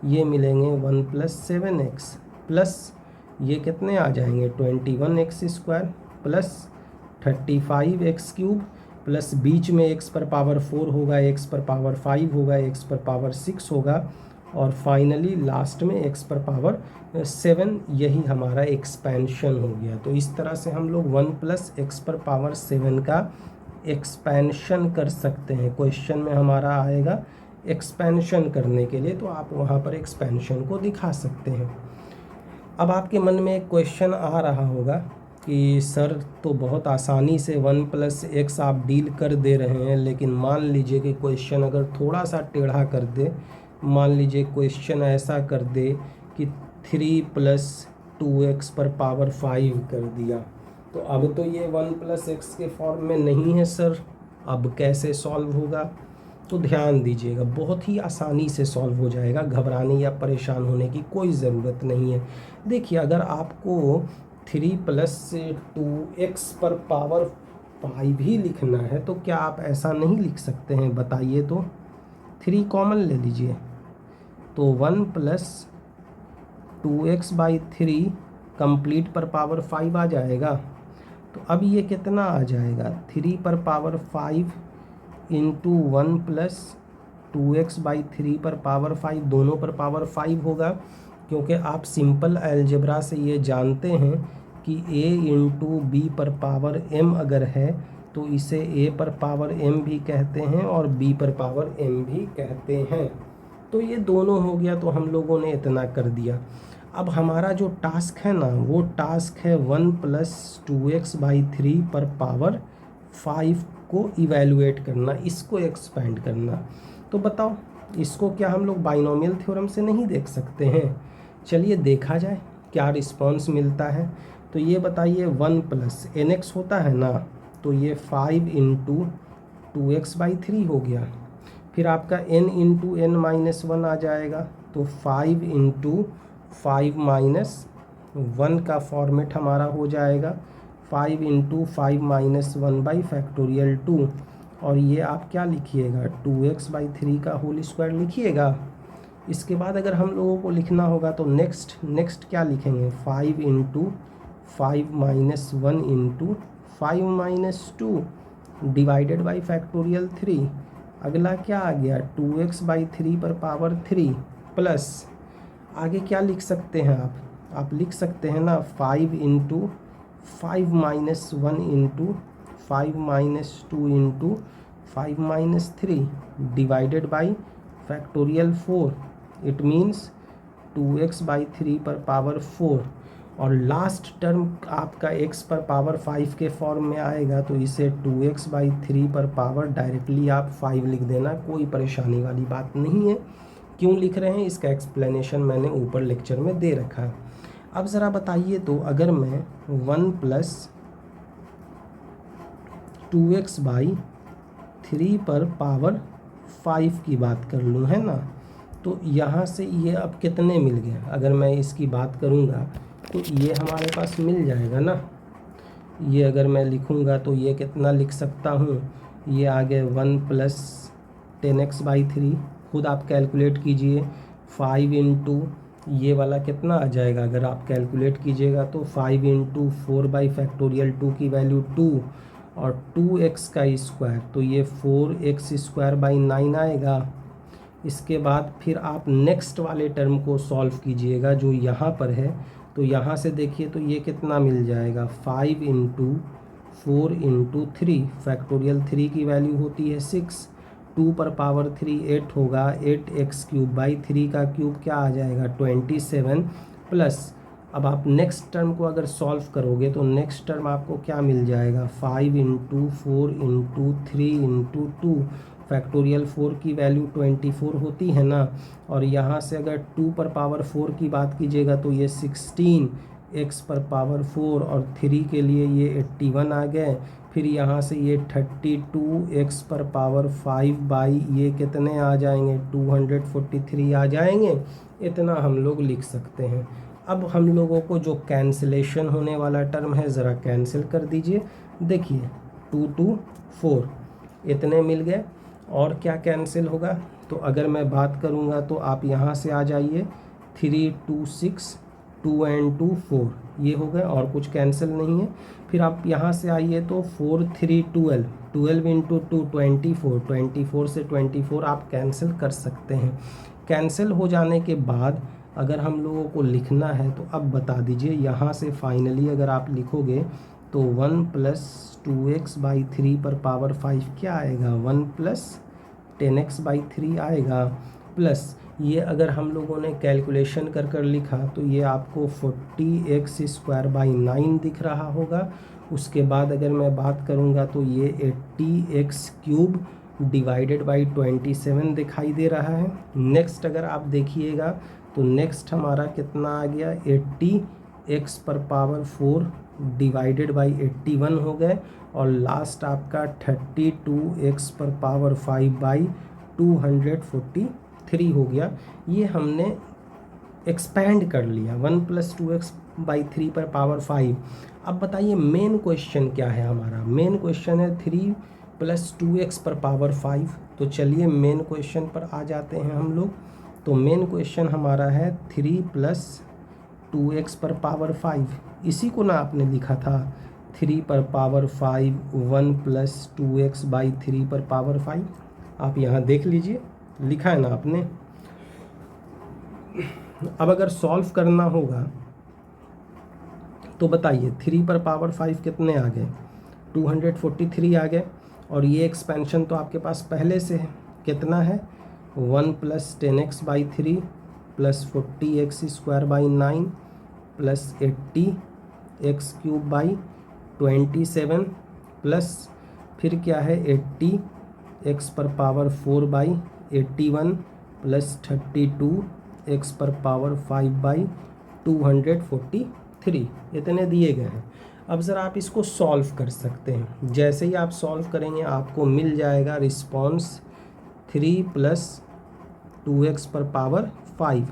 ये मिलेंगे 1 प्लस 7x प्लस ये कितने आ जाएंगे 21x² प्लस 35x³ प्लस बीच में x पर पावर 4 होगा, x पर पावर 5 होगा, x पर पावर 6 होगा, और फाइनली लास्ट में x पर पावर 7, यही हमारा एक्सपेंशन हो गया। तो इस तरह से हम लोग 1 प्लस x पर पावर 7 का एक्सपेंशन कर सकते हैं। क्वेश्चन में हमारा आएगा एक्सपेंशन करने के लिए, तो आप वहाँ पर एक्सपेंशन को दिखा सकते हैं। अब आपके मन में एक क्वेश्चन आ रहा होगा कि सर तो बहुत आसानी से 1 प्लस x आप डील कर दे रहे हैं, लेकिन मान लीजिए कि क्वेश्चन अगर थोड़ा सा टेढ़ा कर दे, मान लीजिए क्वेश्चन ऐसा कर दे कि 3 प्लस 2x पर पावर 5 कर दिया, तो अब तो ये 1 प्लस x के फॉर्म में नहीं है सर, अब कैसे सॉल्व होगा। तो ध्यान दीजिएगा, बहुत ही आसानी से सॉल्व हो जाएगा, घबराने या परेशान होने की कोई ज़रूरत नहीं है। देखिए अगर आपको 3 प्लस 2x पर पावर 5 ही लिखना है तो क्या आप ऐसा नहीं लिख सकते हैं, बताइए तो। 3 कॉमन ले लीजिए, तो 1 प्लस 2x बाई 3 कंप्लीट पर पावर 5 आ जाएगा। तो अब ये कितना आ जाएगा, 3 पर power 5 into 1 plus 2x by 3 पर पावर 5, दोनों पर पावर 5 होगा, क्योंकि आप सिंपल अलजेब्रा से ये जानते हैं कि a इंटू बी पर पावर m अगर है तो इसे a पर पावर m भी कहते हैं और b पर पावर m भी कहते हैं। तो ये दोनों हो गया, तो हम लोगों ने इतना कर दिया। अब हमारा जो टास्क है ना, वो टास्क है 1 प्लस 2x बाई 3 पर पावर 5 को इवैल्यूएट करना, इसको एक्सपेंड करना। तो बताओ इसको क्या हम लोग बाइनोमियल थ्योरम से नहीं देख सकते हैं? चलिए देखा जाए क्या रिस्पॉन्स मिलता है। तो ये बताइए 1 प्लस nx होता है ना, तो ये 5 इंटू 2x बाई 3 हो गया। फिर आपका n इंटू n माइनस 1 आ जाएगा, तो 5 इंटू 5 माइनस 1 का फॉर्मेट हमारा हो जाएगा 5 इंटू 5 माइनस 1 बाई फैक्टोरियल 2, और ये आप क्या लिखिएगा 2x बाई 3 का होल स्क्वायर लिखिएगा। इसके बाद अगर हम लोगों को लिखना होगा तो नेक्स्ट क्या लिखेंगे, 5 into 5 minus 1 into 5 minus 2 divided by factorial 3। अगला क्या आ गया 2x बाई 3 पर पावर 3 प्लस आगे क्या लिख सकते हैं आप लिख सकते हैं ना 5 into 5 minus 1 into 5 minus 2 into 5 minus 3 divided by factorial 4। It means 2x by 3 पर पावर 4, और लास्ट टर्म आपका x पर पावर 5 के फॉर्म में आएगा, तो इसे 2x बाई 3 पर पावर डायरेक्टली आप 5 लिख देना, कोई परेशानी वाली बात नहीं है। क्यों लिख रहे हैं इसका एक्सप्लेनेशन मैंने ऊपर लेक्चर में दे रखा है। अब ज़रा बताइए तो अगर मैं 1 प्लस 2x बाई 3 पर पावर 5 की बात कर लूँ, है ना, तो यहाँ से ये अब कितने मिल गए, अगर मैं इसकी बात करूँगा तो ये हमारे पास मिल जाएगा ना। ये अगर मैं लिखूँगा तो ये कितना लिख सकता हूँ, ये आ गए 1 प्लस 10x/3, खुद आप कैलकुलेट कीजिए। 5 इंटू ये वाला कितना आ जाएगा, अगर आप कैलकुलेट कीजिएगा तो 5 इंटू 4/2 की वैल्यू 2 और 2x का स्क्वायर, तो ये 4x²/9 आएगा। इसके बाद फिर आप नेक्स्ट वाले टर्म को सॉल्व कीजिएगा जो यहाँ पर है, तो यहाँ से देखिए तो ये कितना मिल जाएगा, 5 इंटू 4 इंटू 3, फैक्टोरियल 3 की वैल्यू होती है 6, 2 पर पावर 3 8 होगा, 8x³ का क्यूब क्या आ जाएगा 27 प्लस। अब आप नेक्स्ट टर्म को अगर सॉल्व करोगे तो नेक्स्ट टर्म आपको क्या मिल जाएगा, 5 इंटू 4 इंटू 3 इंटू 2, फैक्टोरियल 4 की वैल्यू 24 होती है ना, और यहाँ से अगर 2 पर पावर 4 की बात कीजिएगा तो ये 16, x पर पावर 4 और 3 के लिए ये 81 आ गए। फिर यहाँ से ये 32 x पर पावर 5 बाई ये कितने आ जाएंगे 243 आ जाएंगे। इतना हम लोग लिख सकते हैं। अब हम लोगों को जो कैंसिलेशन होने वाला टर्म है ज़रा कैंसिल कर दीजिए। देखिए 2 2 4 इतने मिल गए, और क्या कैंसिल होगा, तो अगर मैं बात करूँगा तो आप यहाँ से आ जाइए 3 2 6, 2 and 2 4 ये हो गए, और कुछ कैंसिल नहीं है। फिर आप यहाँ से आइए तो 4 3 12, 12 इंटू 2 24, 24 से 24 आप कैंसिल कर सकते हैं। कैंसिल हो जाने के बाद अगर हम लोगों को लिखना है तो अब बता दीजिए, यहाँ से फाइनली अगर आप लिखोगे तो 1 प्लस 2x/3 पर पावर 5 क्या आएगा, 1 प्लस 10x/3 आएगा, प्लस ये अगर हम लोगों ने कैलकुलेशन कर कर लिखा तो ये आपको 40x²/9 दिख रहा होगा। उसके बाद अगर मैं बात करूँगा तो ये 80x³ डिवाइडेड बाई 27 दिखाई दे रहा है। नेक्स्ट अगर आप देखिएगा तो नेक्स्ट हमारा कितना आ गया, 80x पर पावर 4 डिवाइडेड बाई 81 हो गए, और लास्ट आपका 32x पर पावर 5 बाई 243 हो गया। ये हमने एक्सपैंड कर लिया 1 प्लस 2x/3 पर पावर 5। अब बताइए मेन क्वेश्चन क्या है हमारा, मेन क्वेश्चन है 3 प्लस 2x पर पावर 5। तो चलिए मेन क्वेश्चन पर आ जाते हैं हम लोग। तो मेन क्वेश्चन हमारा है 3 प्लस 2x पर पावर 5, इसी को ना आपने लिखा था 3 पर पावर 5 1 प्लस 2x/3 पर पावर 5। आप यहाँ देख लीजिए लिखा है ना आपने। अब अगर सॉल्व करना होगा तो बताइए 3 पर पावर 5 कितने आ गए, 243 आ गए, और ये एक्सपेंशन तो आपके पास पहले से है, कितना है 1 plus 10x/3 plus 40x²/9 plus 80x³/27 plus फिर क्या है 80x पर पावर 4/81 प्लस 32x पर पावर 5/243 इतने दिए गए हैं। अब ज़रा आप इसको सॉल्व कर सकते हैं। जैसे ही आप सॉल्व करेंगे आपको मिल जाएगा रिस्पॉन्स 3 प्लस 2x पर पावर 5।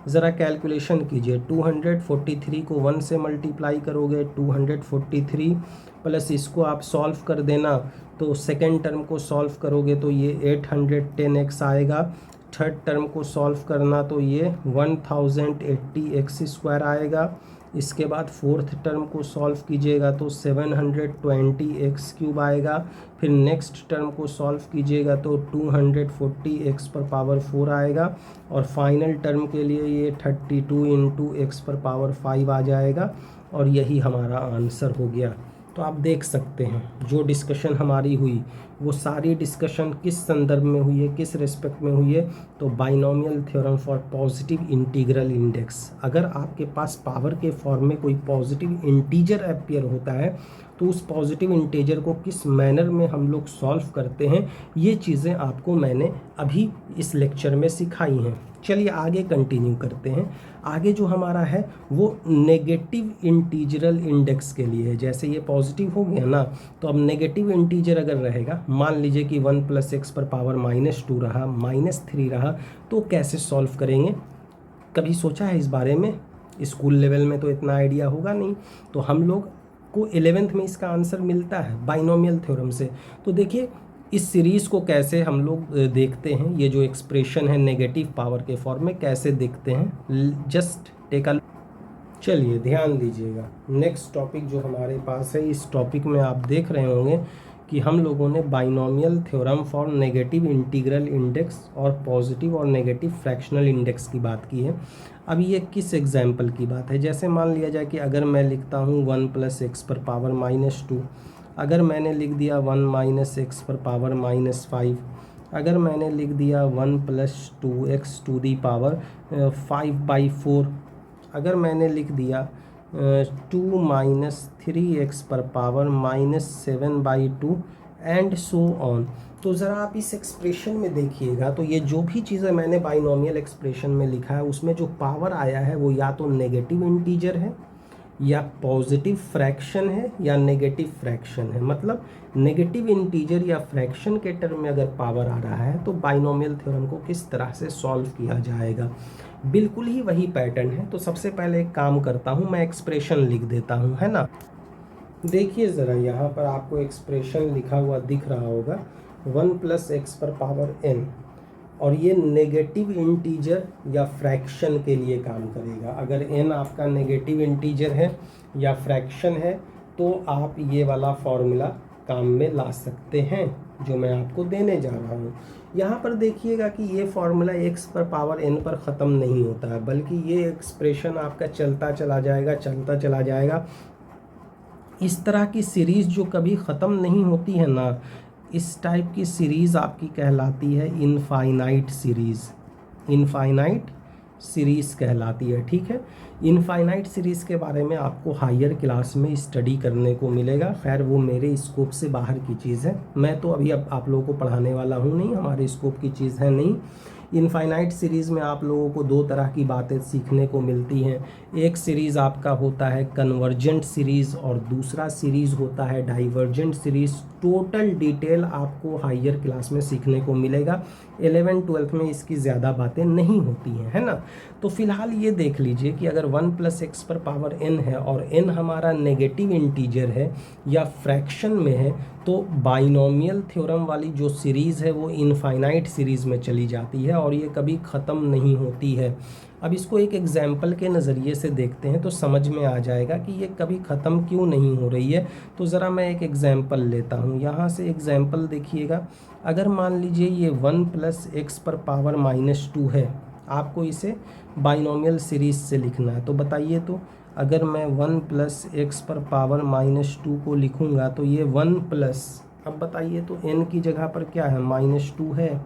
ज़रा कैलकुलेशन कीजिए, 243 को 1 से मल्टीप्लाई करोगे 243 प्लस इसको आप सॉल्व कर देना, तो सेकेंड टर्म को सॉल्व करोगे तो ये 810x आएगा। थर्ड टर्म को सॉल्व करना तो ये 1080x² आएगा। इसके बाद फोर्थ टर्म को सॉल्व कीजिएगा तो 720x³ आएगा। फिर नेक्स्ट टर्म को सॉल्व कीजिएगा तो 240x पर पावर 4 आएगा, और फाइनल टर्म के लिए ये 32 इंटू x पर पावर 5 आ जाएगा, और यही हमारा आंसर हो गया। तो आप देख सकते हैं जो डिस्कशन हमारी हुई वो सारी डिस्कशन किस संदर्भ में हुई है, किस रेस्पेक्ट में हुई है, तो binomial theorem for positive integral index. अगर आपके पास पावर के फॉर्म में कोई पॉजिटिव इंटीजर अपीयर होता है तो उस पॉजिटिव इंटीजर को किस मैनर में हम लोग सॉल्व करते हैं, ये चीज़ें आपको मैंने अभी इस लेक्चर में सिखाई हैं। चलिए आगे कंटिन्यू करते हैं। आगे जो हमारा है वो नेगेटिव इंटीजरल इंडेक्स के लिए है। जैसे ये पॉजिटिव हो गया ना, तो अब नेगेटिव इंटीजर अगर रहेगा, मान लीजिए कि 1 प्लस x पर पावर -2 रहा, -3 रहा, तो कैसे सॉल्व करेंगे, कभी सोचा है इस बारे में? स्कूल लेवल में तो इतना आइडिया होगा नहीं, तो हम लोग को 11th में इसका आंसर मिलता है बाइनोमियल थ्योरम से। तो देखिए इस सीरीज़ को कैसे हम लोग देखते हैं, ये जो एक्सप्रेशन है नेगेटिव पावर के फॉर्म में कैसे देखते हैं, जस्ट टेक अ। चलिए ध्यान दीजिएगा, नेक्स्ट टॉपिक जो हमारे पास है, इस टॉपिक में आप देख रहे होंगे कि हम लोगों ने binomial theorem for negative integral index और पॉजिटिव और नेगेटिव फ्रैक्शनल इंडेक्स की बात की है। अब ये किस एग्जाम्पल की बात है, जैसे मान लिया जाए कि अगर मैं लिखता हूँ 1 + x पर पावर -2, अगर मैंने लिख दिया 1 - x पर पावर -5, अगर मैंने लिख दिया 1 + 2x टू दी पावर 5/4, अगर मैंने लिख दिया 2 - 3x पर पावर -7/2 एंड सो ऑन। तो ज़रा आप इस एक्सप्रेशन में देखिएगा, तो ये जो भी चीज़ें मैंने बाइनोमियल एक्सप्रेशन में लिखा है उसमें जो पावर आया है वो या तो नेगेटिव इंटीजर है या पॉजिटिव फ्रैक्शन है या नेगेटिव फ्रैक्शन है। मतलब नेगेटिव इंटीजर या फ्रैक्शन के टर्म में अगर पावर आ रहा है तो बाइनोमियल थ्योरम को किस तरह से सॉल्व किया जाएगा, बिल्कुल ही वही पैटर्न है। तो सबसे पहले एक काम करता हूँ, मैं एक्सप्रेशन लिख देता हूँ, है ना। देखिए ज़रा यहाँ पर आपको एक्सप्रेशन लिखा हुआ दिख रहा होगा 1 + x पर पावर n, और ये नेगेटिव इंटीजर या फ्रैक्शन के लिए काम करेगा। अगर n आपका नेगेटिव इंटीजर है या फ्रैक्शन है तो आप ये वाला फॉर्मूला काम में ला सकते हैं जो मैं आपको देने जा रहा हूँ। यहाँ पर देखिएगा कि ये फॉर्मूला x पर पावर n पर ख़त्म नहीं होता है, बल्कि ये एक्सप्रेशन आपका चलता चला जाएगा, चलता चला जाएगा। इस तरह की सीरीज़ जो कभी ख़त्म नहीं होती है ना, इस टाइप की सीरीज़ आपकी कहलाती है इनफाइनाइट सीरीज़। इनफाइनाइट सीरीज़ कहलाती है, ठीक है। इनफाइनाइट सीरीज़ के बारे में आपको हायर क्लास में स्टडी करने को मिलेगा। खैर वो मेरे स्कोप से बाहर की चीज़ है, मैं तो अभी अब आप लोगों को पढ़ाने वाला हूँ नहीं, हमारे स्कोप की चीज़ है नहीं। इनफाइनाइट सीरीज़ में आप लोगों को दो तरह की बातें सीखने को मिलती हैं। एक सीरीज़ आपका होता है कन्वर्जेंट सीरीज़ और दूसरा सीरीज़ होता है डाइवर्जेंट सीरीज़। टोटल डिटेल आपको हायर क्लास में सीखने को मिलेगा, 11th-12th में इसकी ज़्यादा बातें नहीं होती हैं, है ना। तो फिलहाल ये देख लीजिए कि अगर 1 + x पर पावर n है और n हमारा नेगेटिव इंटीजर है या फ्रैक्शन में है, तो बाइनोमियल थ्योरम वाली जो सीरीज़ है वो इनफाइनाइट सीरीज़ में चली जाती है और ये कभी ख़त्म नहीं होती है। अब इसको एक एग्जाम्पल के नज़रिए से देखते हैं तो समझ में आ जाएगा कि ये कभी ख़त्म क्यों नहीं हो रही है। तो ज़रा मैं एक एग्जाम्पल लेता हूँ, यहाँ से एग्जाम्पल देखिएगा। अगर मान लीजिए ये 1 + x पर पावर -2 है, आपको इसे बाइनोमियल सीरीज़ से लिखना है। तो बताइए, तो अगर मैं 1 + x पर पावर -2 को लिखूँगा तो ये 1 प्लस, अब बताइए तो n की जगह पर क्या है, -2 है,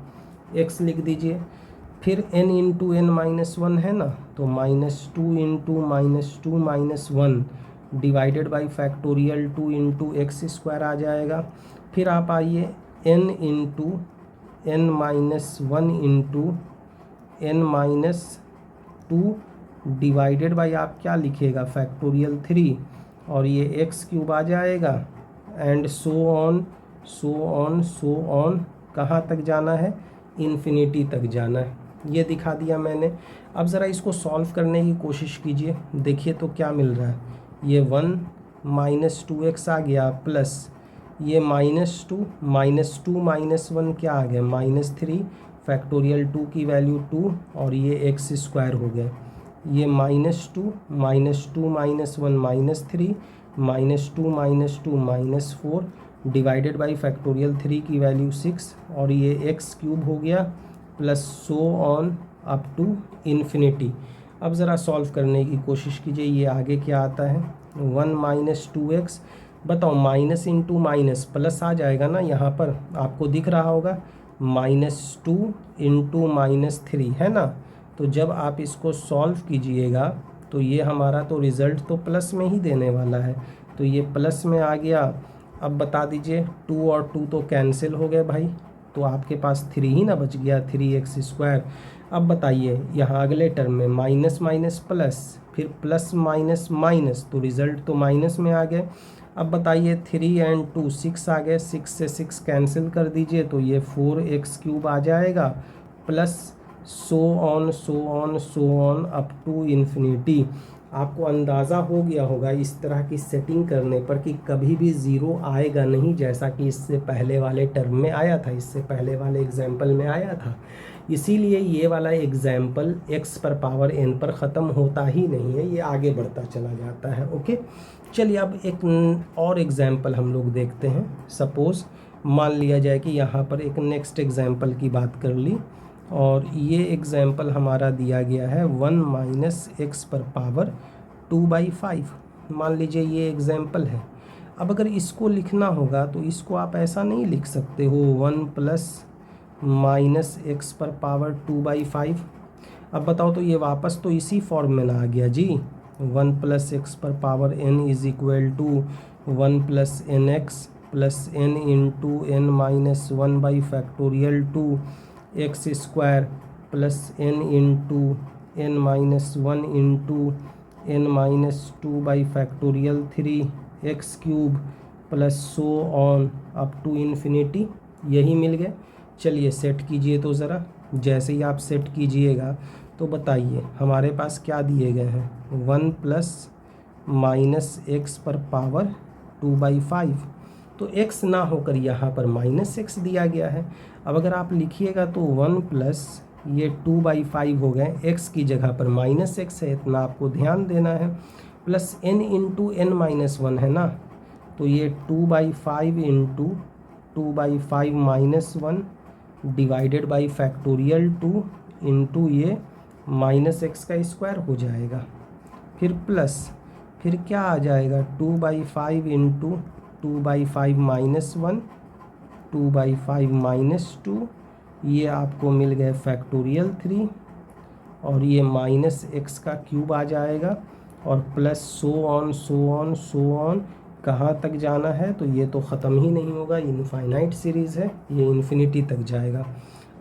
x लिख दीजिए। फिर n × n-1 है ना, तो -2 × -2 - 1 डिवाइडेड बाई फैक्टोरियल 2 × x² आ जाएगा। फिर आप आइए n × n-1 × n-2 divided by आप क्या लिखिएगा, फैक्टोरियल 3, और ये x³ आ जाएगा and so on so on so on. कहाँ तक जाना है, इन्फिनिटी तक जाना है। ये दिखा दिया मैंने। अब ज़रा इसको सॉल्व करने की कोशिश कीजिए, देखिए तो क्या मिल रहा है। ये 1 - 2x आ गया, प्लस ये -2 -1 क्या आ गया, -3, फैक्टोरियल 2 की वैल्यू 2 और ये x² हो गया। ये -2 -2 -1 -3 -2 - 4 डिवाइडेड बाई फैक्टोरियल 3 की वैल्यू 6 और ये x³ हो गया, plus so on up to infinity. अब ज़रा सॉल्व करने की कोशिश कीजिए, ये आगे क्या आता है, 1 - 2x, बताओ माइनस इंटू माइनस प्लस आ जाएगा ना, यहाँ पर आपको दिख रहा होगा -2 × -3 है ना। तो जब आप इसको सॉल्व कीजिएगा तो ये हमारा तो रिज़ल्ट तो प्लस में ही देने वाला है, तो ये प्लस में आ गया। अब बता दीजिए 2 और 2 तो कैंसिल हो गए भाई, तो आपके पास 3 ही ना बच गया, 3x²। अब बताइए यहाँ अगले टर्म में माइनस माइनस प्लस, फिर प्लस माइनस माइनस, तो रिज़ल्ट तो माइनस में आ गए। अब बताइए 3 और 2 6 आ गए, 6 से 6 कैंसिल कर दीजिए तो ये 4x³ आ जाएगा, plus so on so on so on up to infinity. आपको अंदाज़ा हो गया होगा इस तरह की सेटिंग करने पर कि कभी भी ज़ीरो आएगा नहीं, जैसा कि इससे पहले वाले टर्म में आया था, इससे पहले वाले एग्जाम्पल में आया था। इसीलिए ये वाला एग्जाम्पल x पर पावर n पर ख़त्म होता ही नहीं है, ये आगे बढ़ता चला जाता है। ओके, चलिए अब एक और एग्जाम्पल हम लोग देखते हैं। सपोज़ मान लिया जाए कि यहाँ पर एक नेक्स्ट एग्जाम्पल की बात कर ली, और ये एग्जाम्पल हमारा दिया गया है 1 माइनस एक्स पर पावर 2/5। मान लीजिए ये एग्जाम्पल है। अब अगर इसको लिखना होगा तो इसको आप ऐसा नहीं लिख सकते हो 1 प्लस माइनस एक्स पर पावर 2/5। अब बताओ तो ये वापस तो इसी फॉर्म में ना आ गया जी। 1 प्लस एक्स पर power n is equal to 1 plus N x plus n into N minus 1/2 x square plus n into N minus 1 into N minus 2/3 x cube plus so on up to infinity. यही मिल गए। चलिए सेट कीजिए तो ज़रा। जैसे ही आप सेट कीजिएगा तो बताइए हमारे पास क्या दिए गए हैं। 1 प्लस माइनस एक्स पर पावर 2/5, तो x ना होकर यहाँ पर माइनस एक्स दिया गया है। अब अगर आप लिखिएगा तो 1 प्लस ये 2/5 हो गए, x की जगह पर माइनस एक्स है, इतना आपको ध्यान देना है, plus n into N minus 1 है ना, तो ये 2/5 into 2/5 minus 1 divided by factorial 2 into ये माइनस एक्स का स्क्वायर हो जाएगा। फिर प्लस, फिर क्या आ जाएगा 2/5 इंटू 2/5 माइनस 1 2/5 माइनस 2, ये आपको मिल गए फैक्टोरियल 3, और ये माइनस एक्स का क्यूब आ जाएगा, और plus so on so on so on. कहाँ तक जाना है तो ये तो ख़त्म ही नहीं होगा, इनफाइनाइट सीरीज़ है, ये इन्फिनिटी तक जाएगा।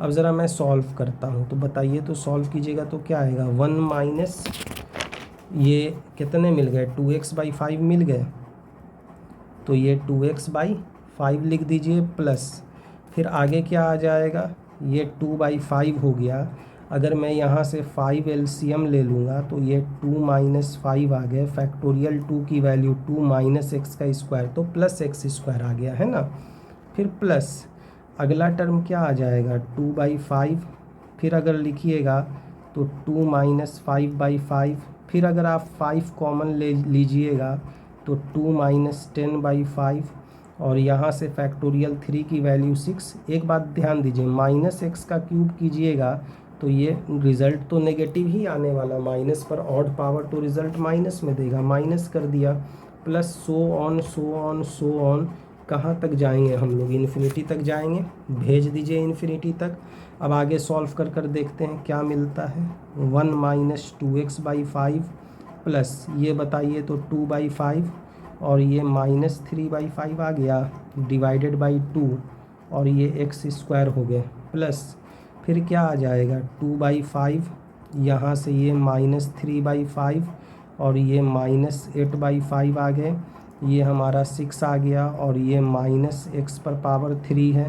अब ज़रा मैं सॉल्व करता हूँ तो बताइए, तो सॉल्व कीजिएगा तो क्या आएगा। 1 माइनस ये कितने मिल गए 2x/5 मिल गए, तो ये 2x/5 लिख दीजिए, प्लस फिर आगे क्या आ जाएगा, ये 2/5 हो गया। अगर मैं यहाँ से 5 एलसीएम ले लूँगा तो ये 2 माइनस 5 आ गए, फैक्टोरियल 2 की वैल्यू 2 माइनस एक्स का स्क्वायर, तो प्लस एक्स स्क्वायर आ गया है ना। फिर प्लस अगला टर्म क्या आ जाएगा 2/5, फिर अगर लिखिएगा तो 2 माइनस 5/5, फिर अगर आप 5 कॉमन ले लीजिएगा तो 2 माइनस 10/5, और यहाँ से फैक्टोरियल 3 की वैल्यू 6। एक बात ध्यान दीजिए, माइनस एक्स का क्यूब कीजिएगा तो ये रिज़ल्ट तो नेगेटिव ही आने वाला, माइनस पर ऑड पावर तो रिज़ल्ट माइनस में देगा, माइनस कर दिया, plus so on so on so on. कहाँ तक जाएंगे हम लोग, इन्फिनिटी तक जाएंगे, भेज दीजिए इन्फिनिटी तक। अब आगे सॉल्व कर कर देखते हैं क्या मिलता है। 1 माइनस 2x/5 प्लस ये बताइए तो 2/5, और ये माइनस 3/5 आ गया डिवाइडेड बाई 2, और ये एक्स स्क्वायर हो गए, प्लस फिर क्या आ जाएगा 2/5, यहाँ से ये माइनस 3/5, और ये माइनस 8/5 आ गए, ये हमारा 6 आ गया, और ये माइनस एक्स पर पावर 3 है,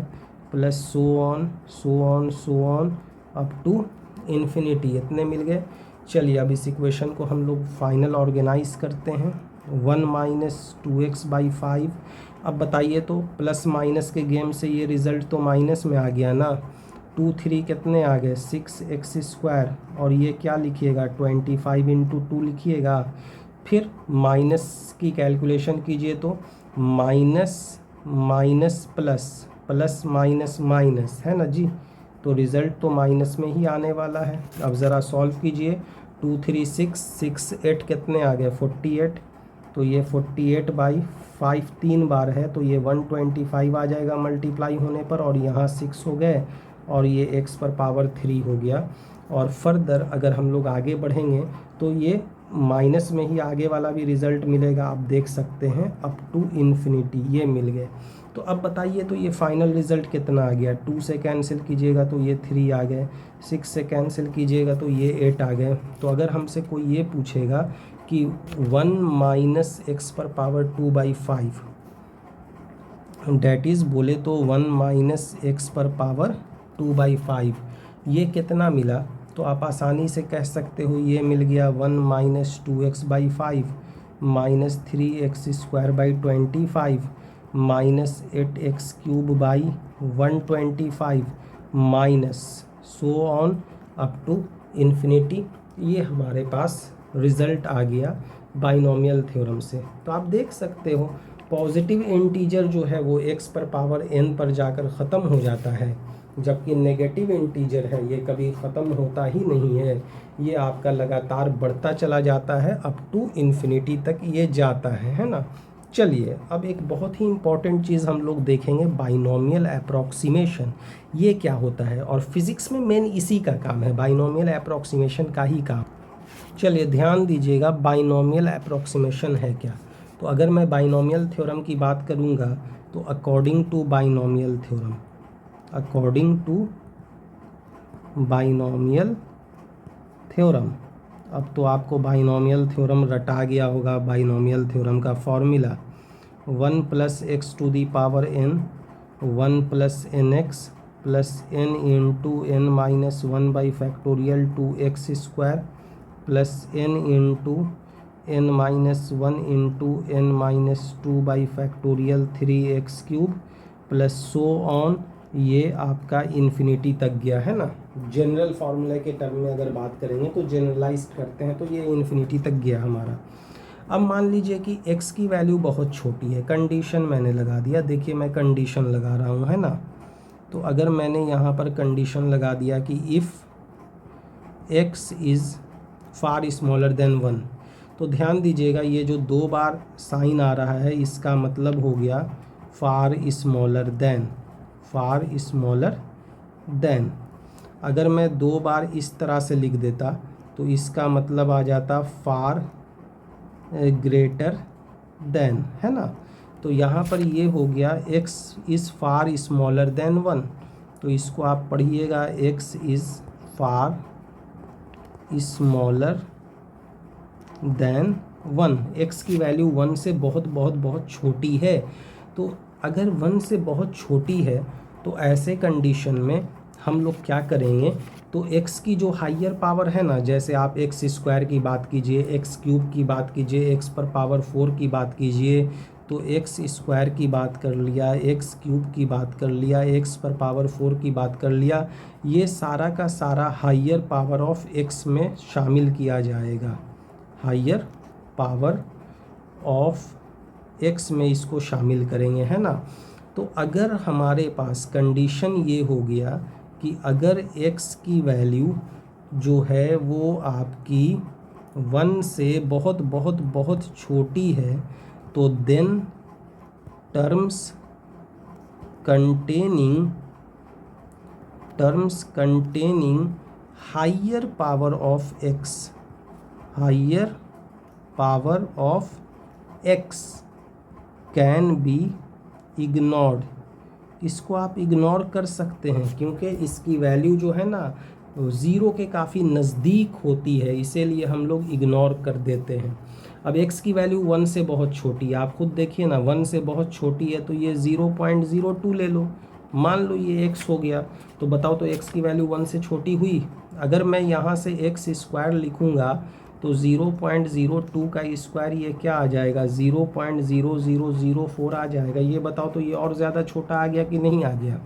plus so on so on so on up to infinity. इतने मिल गए। चलिए अब इस इक्वेशन को हम लोग फाइनल ऑर्गेनाइज करते हैं। 1 माइनस 2x/5। अब बताइए तो प्लस माइनस के गेम से ये रिज़ल्ट तो माइनस में आ गया ना, 2 3 कितने आ गए 6x स्क्वायर, और ये क्या लिखिएगा 25 इंटू 2 लिखिएगा। फिर माइनस की कैलकुलेशन कीजिए तो minus minus plus plus minus minus है ना जी, तो रिज़ल्ट तो माइनस में ही आने वाला है। अब ज़रा सॉल्व कीजिए, 2 3 6 6 8 कितने आ गए 48, तो ये 48/5 3 बार है, तो ये 125 आ जाएगा मल्टीप्लाई होने पर, और यहाँ 6 हो गए, और ये x पर पावर 3 हो गया। और फर्दर अगर हम लोग आगे बढ़ेंगे तो ये माइनस में ही आगे वाला भी रिज़ल्ट मिलेगा, आप देख सकते हैं अप टू इन्फिनिटी, ये मिल गए। तो अब बताइए तो ये फाइनल रिज़ल्ट कितना आ गया, 2 से कैंसिल कीजिएगा तो ये 3 आ गए, 6 से कैंसिल कीजिएगा तो ये 8 आ गए। तो अगर हमसे कोई ये पूछेगा कि 1 माइनस एक्स पर पावर 2/5, डैट इज़ बोले तो 1 माइनस एक्स पर पावर 2/5, ये कितना मिला, तो आप आसानी से कह सकते हो ये मिल गया 1 minus 2x/5 minus 3x²/25 minus 8x³/125 minus so on up to infinity. ये हमारे पास रिज़ल्ट आ गया बाइनोमियल थ्योरम से। तो आप देख सकते हो पॉजिटिव इंटीजर जो है वो x पर पावर n पर जाकर ख़त्म हो जाता है, जबकि नेगेटिव इंटीजर है ये कभी ख़त्म होता ही नहीं है, ये आपका लगातार बढ़ता चला जाता है, अप टू इन्फिनिटी तक ये जाता है ना। चलिए अब एक बहुत ही इम्पॉर्टेंट चीज़ हम लोग देखेंगे, बाइनोमियल अप्रॉक्सीमेशन ये क्या होता है, और फिज़िक्स में मेन इसी का काम है, बाइनोमियल अप्रॉक्सीमेशन का ही काम। चलिए ध्यान दीजिएगा, बाइनोमियल अप्रॉक्सीमेशन है क्या। तो अगर मैं बाइनोमियल थ्योरम की बात करूँगा तो according to binomial theorem, according to binomial theorem, अब तो आपको बाइनोमियल थ्योरम रटा गया होगा। बाइनोमियल थ्योरम का formula 1 + x⁴n 1 + nx + n into n minus 1/2 2x² plus n into n minus 1 into n minus 2/2 3x³ plus so on, ये आपका इन्फिनिटी तक गया है ना। जनरल फार्मूला के टर्म में अगर बात करेंगे तो जनरलाइज करते हैं तो ये इन्फिनिटी तक गया हमारा। अब मान लीजिए कि x की वैल्यू बहुत छोटी है, कंडीशन मैंने लगा दिया, देखिए मैं कंडीशन लगा रहा हूँ है ना। तो अगर मैंने यहाँ पर कंडीशन लगा दिया कि if x is far smaller than 1, तो ध्यान दीजिएगा ये जो 2 बार साइन आ रहा है इसका मतलब हो गया फार स्मॉलर देन, फार स्मॉलर देन। अगर मैं 2 बार इस तरह से लिख देता तो इसका मतलब आ जाता फार ग्रेटर देन, है ना। तो यहाँ पर ये हो गया x is far smaller than 1, तो इसको आप पढ़िएगा x is far smaller than 1, x की वैल्यू 1 से बहुत बहुत बहुत छोटी है। तो अगर 1 से बहुत छोटी है तो ऐसे कंडीशन में हम लोग क्या करेंगे, तो x की जो हाइयर पावर है ना, जैसे आप x² की बात कीजिए, x³ की बात कीजिए, x पर पावर 4 की बात कीजिए, तो x² की बात कर लिया, x³ की बात कर लिया, x पर पावर 4 की बात कर लिया, ये सारा का सारा हाइयर पावर ऑफ x में शामिल किया जाएगा, हाइयर पावर ऑफ x में इसको शामिल करेंगे, है ना। तो अगर हमारे पास कंडीशन ये हो गया कि अगर x की वैल्यू जो है वो आपकी 1 से बहुत बहुत बहुत छोटी है, तो then terms containing higher power of x, higher power of x can be ignored. इसको आप इग्नोर कर सकते हैं क्योंकि इसकी वैल्यू जो है ना 0 के काफ़ी नज़दीक होती है, इसीलिए हम लोग इग्नोर कर देते हैं। अब x की वैल्यू 1 से बहुत छोटी है, आप खुद देखिए ना, 1 से बहुत छोटी है, तो ये 0.02 ले लो, मान लो ये x हो गया, तो बताओ तो x की वैल्यू 1 से छोटी हुई। अगर मैं यहाँ से x² लिखूँगा तो 0.02 का स्क्वायर ये क्या आ जाएगा, 0.0004 आ जाएगा। ये बताओ तो ये और ज़्यादा छोटा आ गया कि नहीं आ गया।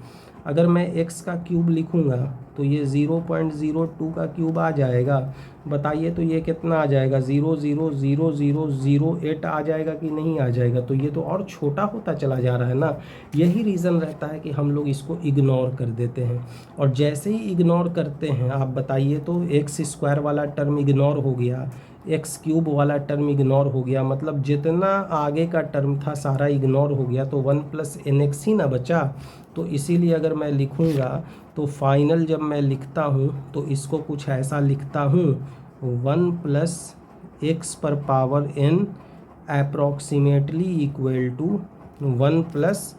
अगर मैं x का क्यूब लिखूँगा तो ये 0.02 का क्यूब आ जाएगा। बताइए तो ये कितना आ जाएगा, 0.00008 आ जाएगा कि नहीं आ जाएगा। तो ये तो और छोटा होता चला जा रहा है ना। यही रीज़न रहता है कि हम लोग इसको इग्नोर कर देते हैं, और जैसे ही इग्नोर करते हैं आप बताइए तो x² वाला टर्म इग्नोर हो गया, x³ वाला टर्म इग्नोर हो गया, मतलब जितना आगे का टर्म था सारा इग्नोर हो गया, तो 1 + nx ही ना बचा। तो इसीलिए अगर मैं लिखूँगा तो फाइनल जब मैं लिखता हूँ तो इसको कुछ ऐसा लिखता हूँ, 1 + x पर power n approximately equal to 1 +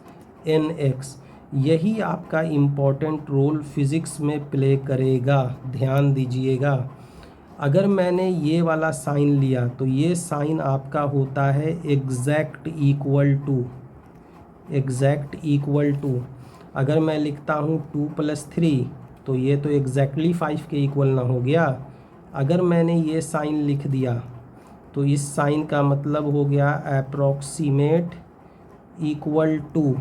nx। यही आपका इम्पोर्टेंट रोल फिज़िक्स में प्ले करेगा, ध्यान दीजिएगा। अगर मैंने ये वाला साइन लिया तो ये साइन आपका होता है एग्जैक्ट इक्वल टू। अगर मैं लिखता हूँ 2 + 3 तो ये तो एग्जैक्टली 5 के इक्वल ना हो गया। अगर मैंने ये साइन लिख दिया तो इस साइन का मतलब हो गया approximate equal to,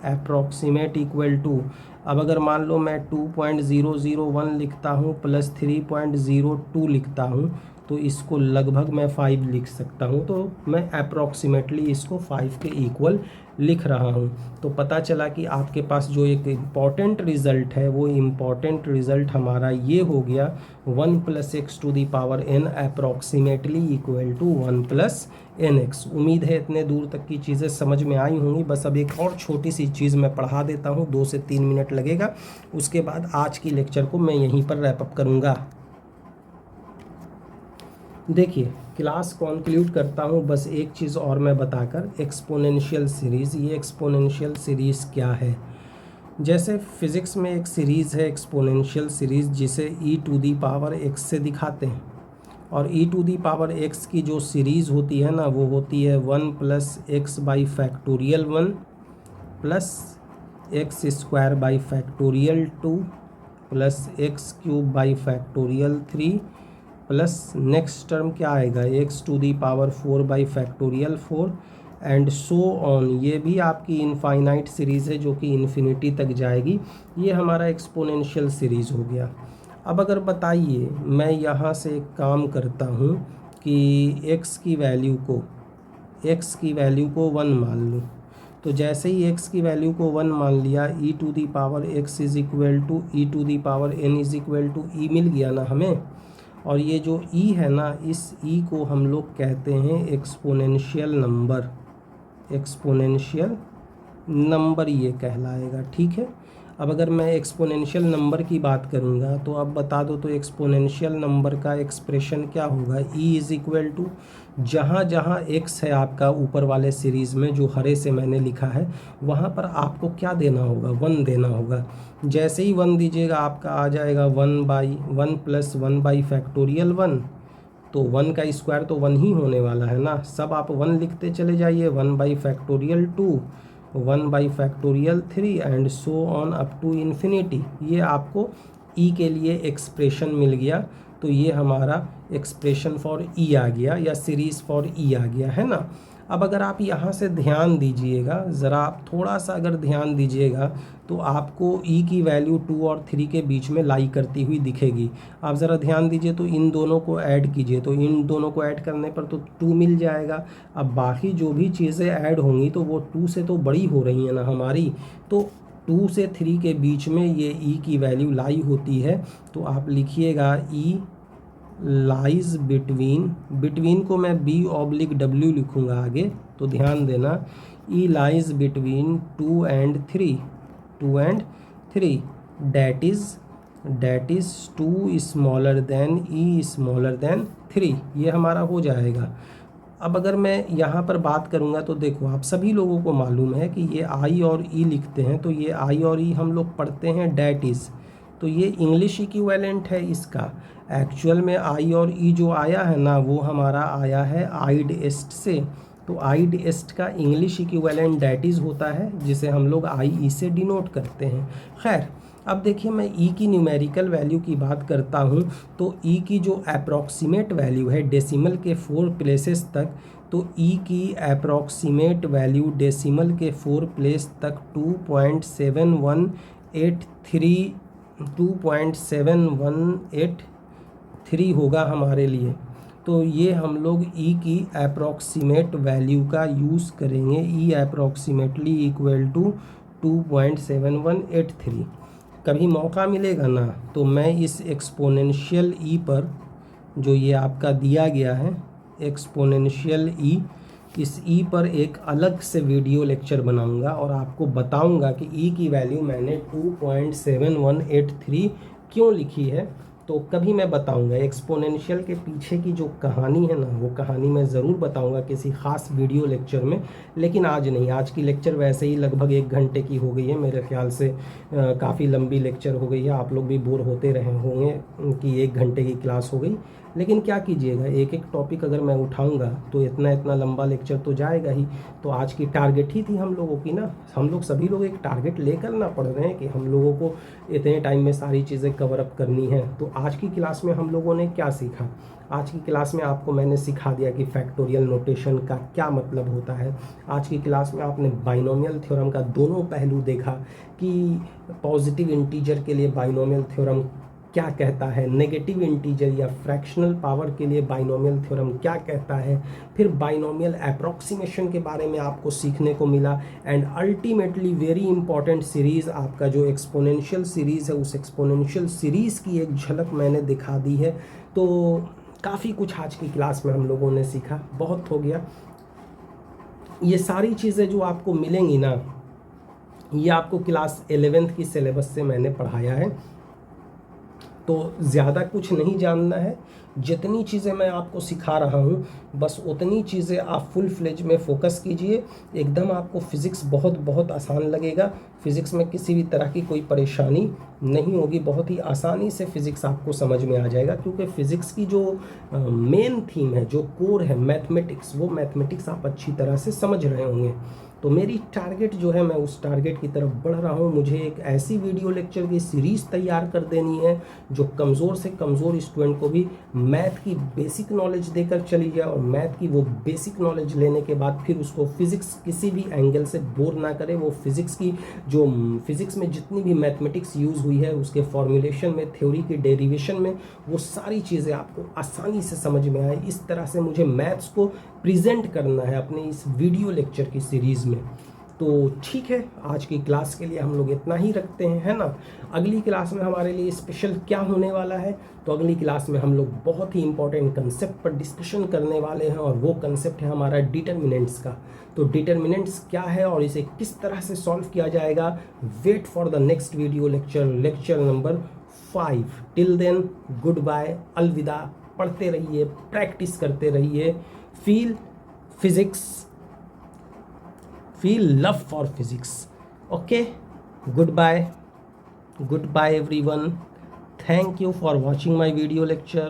approximate equal to. अब अगर मान लो मैं 2.001 लिखता हूँ प्लस 3.02 लिखता हूँ तो इसको लगभग मैं 5 लिख सकता हूँ, तो मैं अप्रॉक्सीमेटली इसको 5 के इक्वल लिख रहा हूँ। तो पता चला कि आपके पास जो एक इम्पॉर्टेंट रिज़ल्ट है वो इम्पॉर्टेंट रिज़ल्ट हमारा ये हो गया 1 + x⁴n approximately equal to 1 + nx। उम्मीद है इतने दूर तक की चीज़ें समझ में आई होंगी। बस अब एक और छोटी सी चीज़ मैं पढ़ा देता हूँ, 2 से 3 मिनट लगेगा, उसके बाद आज की लेक्चर को मैं यहीं पर रैपअप करूँगा। देखिए क्लास कॉन्क्लूड करता हूँ बस एक चीज़ और मैं बताकर, एक्सपोनेंशियल सीरीज़। ये एक्सपोनेंशियल सीरीज़ क्या है? जैसे फिज़िक्स में एक सीरीज़ है एक्सपोनेंशियल सीरीज़ जिसे e⁴x से दिखाते हैं, और e⁴x की जो सीरीज़ होती है ना वो होती है 1 + x/(1) plus x² plus x³ plus next term क्या आएगा x⁴4 एंड सो ऑन। ये भी आपकी इनफाइनाइट सीरीज़ है जो कि इन्फिनिटी तक जाएगी। ये हमारा एक्सपोनेंशियल सीरीज़ हो गया। अब अगर बताइए मैं यहाँ से एक काम करता हूँ कि x की वैल्यू को 1 मान लूँ, तो जैसे ही x की वैल्यू को 1 मान लिया e⁴x e⁴n मिल गया ना हमें। और ये जो e है ना, इस e को हम लोग कहते हैं एक्सपोनेंशियल नंबर ये कहलाएगा। ठीक है। अब अगर मैं एक्सपोनेंशियल नंबर की बात करूँगा तो अब बता दो तो एक्सपोनेंशियल नंबर का एक्सप्रेशन क्या होगा, e जहाँ जहाँ x है आपका ऊपर वाले सीरीज़ में जो हरे से मैंने लिखा है वहाँ पर आपको क्या देना होगा, 1 देना होगा। जैसे ही 1 दीजिएगा आपका आ जाएगा 1/1 + 1/(1), तो 1 का स्क्वायर तो 1 ही होने वाला है ना। सब आप 1 लिखते चले जाइए, 1/(2), 1/(3) and so on up to infinity. ये आपको e के लिए एक्सप्रेशन मिल गया। तो ये हमारा एक्सप्रेशन फॉर e आ गया या सीरीज़ फॉर e आ गया, है ना। अब अगर आप यहाँ से ध्यान दीजिएगा, ज़रा आप थोड़ा सा अगर ध्यान दीजिएगा तो आपको e की वैल्यू 2 और 3 के बीच में लाई करती हुई दिखेगी। आप ज़रा ध्यान दीजिए तो इन दोनों को ऐड कीजिए, तो इन दोनों को ऐड करने पर तो 2 मिल जाएगा। अब बाकी जो भी चीज़ें ऐड होंगी तो वो 2 से तो बड़ी हो रही हैं ना हमारी, तो 2 से 3 के बीच में ये e की वैल्यू लाई होती है। तो आप लिखिएगा e लाइज बिटवीन को मैं b/w लिखूँगा आगे, तो ध्यान देना e lies between 2 and 3 that is 2 smaller than e smaller than 3। ये हमारा हो जाएगा। अब अगर मैं यहाँ पर बात करूँगा तो देखो आप सभी लोगों को मालूम है कि ये i और e लिखते हैं, तो ये i और e हम लोग पढ़ते हैं डैट इज़, तो ये इंग्लिश इक्विवेलेंट है इसका। एक्चुअल में i और e जो आया है ना वो हमारा आया है आइड एस्ट से, तो आइड एस्ट का इंग्लिश इक्विवेलेंट डैट इज़ होता है जिसे हम लोग आई ई से डिनोट करते हैं। खैर अब देखिए मैं e की न्यूमेरिकल वैल्यू की बात करता हूँ, तो e की जो अप्रॉक्सीमेट वैल्यू है डेसिमल के 4 प्लेसेस तक, तो e की अप्रॉक्सीमेट वैल्यू डेसिमल के 4 प्लेस तक 2.7183 होगा हमारे लिए। तो ये हम लोग e की अप्रॉक्सीमेट वैल्यू का यूज़ करेंगे, e अप्रॉक्सीमेटली इक्वल टू 2.7183। कभी मौका मिलेगा ना तो मैं इस एक्सपोनेंशियल e पर जो ये आपका दिया गया है एक्सपोनेंशियल e, इस e पर एक अलग से वीडियो लेक्चर बनाऊंगा और आपको बताऊंगा कि e की वैल्यू मैंने 2.7183 क्यों लिखी है। तो कभी मैं बताऊंगा एक्सपोनेंशियल के पीछे की जो कहानी है ना वो कहानी मैं ज़रूर बताऊंगा किसी ख़ास वीडियो लेक्चर में, लेकिन आज नहीं। आज की लेक्चर वैसे ही लगभग 1 घंटे की हो गई है, मेरे ख्याल से काफ़ी लंबी लेक्चर हो गई है। आप लोग भी बोर होते रहे होंगे कि 1 घंटे की क्लास हो गई, लेकिन क्या कीजिएगा, एक एक टॉपिक अगर मैं उठाऊंगा तो इतना इतना लंबा लेक्चर तो जाएगा ही। तो आज की टारगेट ही थी हम लोगों की ना, हम लोग सभी लोग एक टारगेट लेकर ना पढ़ रहे हैं कि हम लोगों को इतने टाइम में सारी चीज़ें कवर अप करनी है। तो आज की क्लास में हम लोगों ने क्या सीखा, आज की क्लास में आपको मैंने सिखा दिया कि फैक्टोरियल नोटेशन का क्या मतलब होता है। आज की क्लास में आपने बाइनोमियल थ्योरम का दोनों पहलू देखा कि पॉजिटिव इंटीजर के लिए बाइनोमियल थ्योरम क्या कहता है, नेगेटिव इंटीजर या फ्रैक्शनल पावर के लिए बाइनोमियल थ्योरम क्या कहता है, फिर बाइनोमियल अप्रॉक्सीमेशन के बारे में आपको सीखने को मिला। And ultimately very important series आपका जो एक्सपोनेंशियल सीरीज़ है, उस एक्सपोनेंशियल सीरीज़ की एक झलक मैंने दिखा दी है। तो काफ़ी कुछ आज की क्लास में हम लोगों ने सीखा, बहुत हो गया। ये सारी चीज़ें जो आपको मिलेंगी ना, ये आपको क्लास 11th की सिलेबस से मैंने पढ़ाया है। तो ज़्यादा कुछ नहीं जानना है, जितनी चीज़ें मैं आपको सिखा रहा हूँ बस उतनी चीज़ें आप फुल फ्लेज में फोकस कीजिए। एकदम आपको फ़िज़िक्स बहुत बहुत आसान लगेगा। फ़िज़िक्स में किसी भी तरह की कोई परेशानी नहीं होगी, बहुत ही आसानी से फ़िज़िक्स आपको समझ में आ जाएगा, क्योंकि फ़िज़िक्स की जो मेन थीम है, जो कोर है मैथमेटिक्स, वो मैथमेटिक्स आप अच्छी तरह से समझ रहे होंगे। तो मेरी टारगेट जो है, मैं उस टारगेट की तरफ बढ़ रहा हूँ। मुझे एक ऐसी वीडियो लेक्चर की सीरीज़ तैयार कर देनी है जो कमज़ोर से कमज़ोर स्टूडेंट को भी मैथ की बेसिक नॉलेज देकर चली जाए, और मैथ की वो बेसिक नॉलेज लेने के बाद फिर उसको फिज़िक्स किसी भी एंगल से बोर ना करे। वो फिज़िक्स की जो फिज़िक्स में जितनी भी मैथमेटिक्स यूज़ हुई है, उसके फॉर्मुलेशन में, थ्योरी के डेरिवेशन में, वो सारी चीज़ें आपको आसानी से समझ में आए। इस तरह से मुझे मैथ्स को प्रेजेंट करना है अपने इस वीडियो लेक्चर की सीरीज़ में। तो ठीक है, आज की क्लास के लिए हम लोग इतना ही रखते हैं, है ना। अगली क्लास में हमारे लिए स्पेशल क्या होने वाला है, तो अगली क्लास में हम लोग बहुत ही इंपॉर्टेंट कंसेप्ट पर डिस्कशन करने वाले हैं, और वो कंसेप्ट है हमारा डिटर्मिनेंट्स का। तो डिटर्मिनेंट्स क्या है और इसे किस तरह से सॉल्व किया जाएगा, wait for the next video lecture, lecture number 5। Till then good bye, अलविदा। पढ़ते रहिए, प्रैक्टिस करते रहिए। Feel physics, feel love for physics. Okay, goodbye everyone. Thank you for watching my video lecture.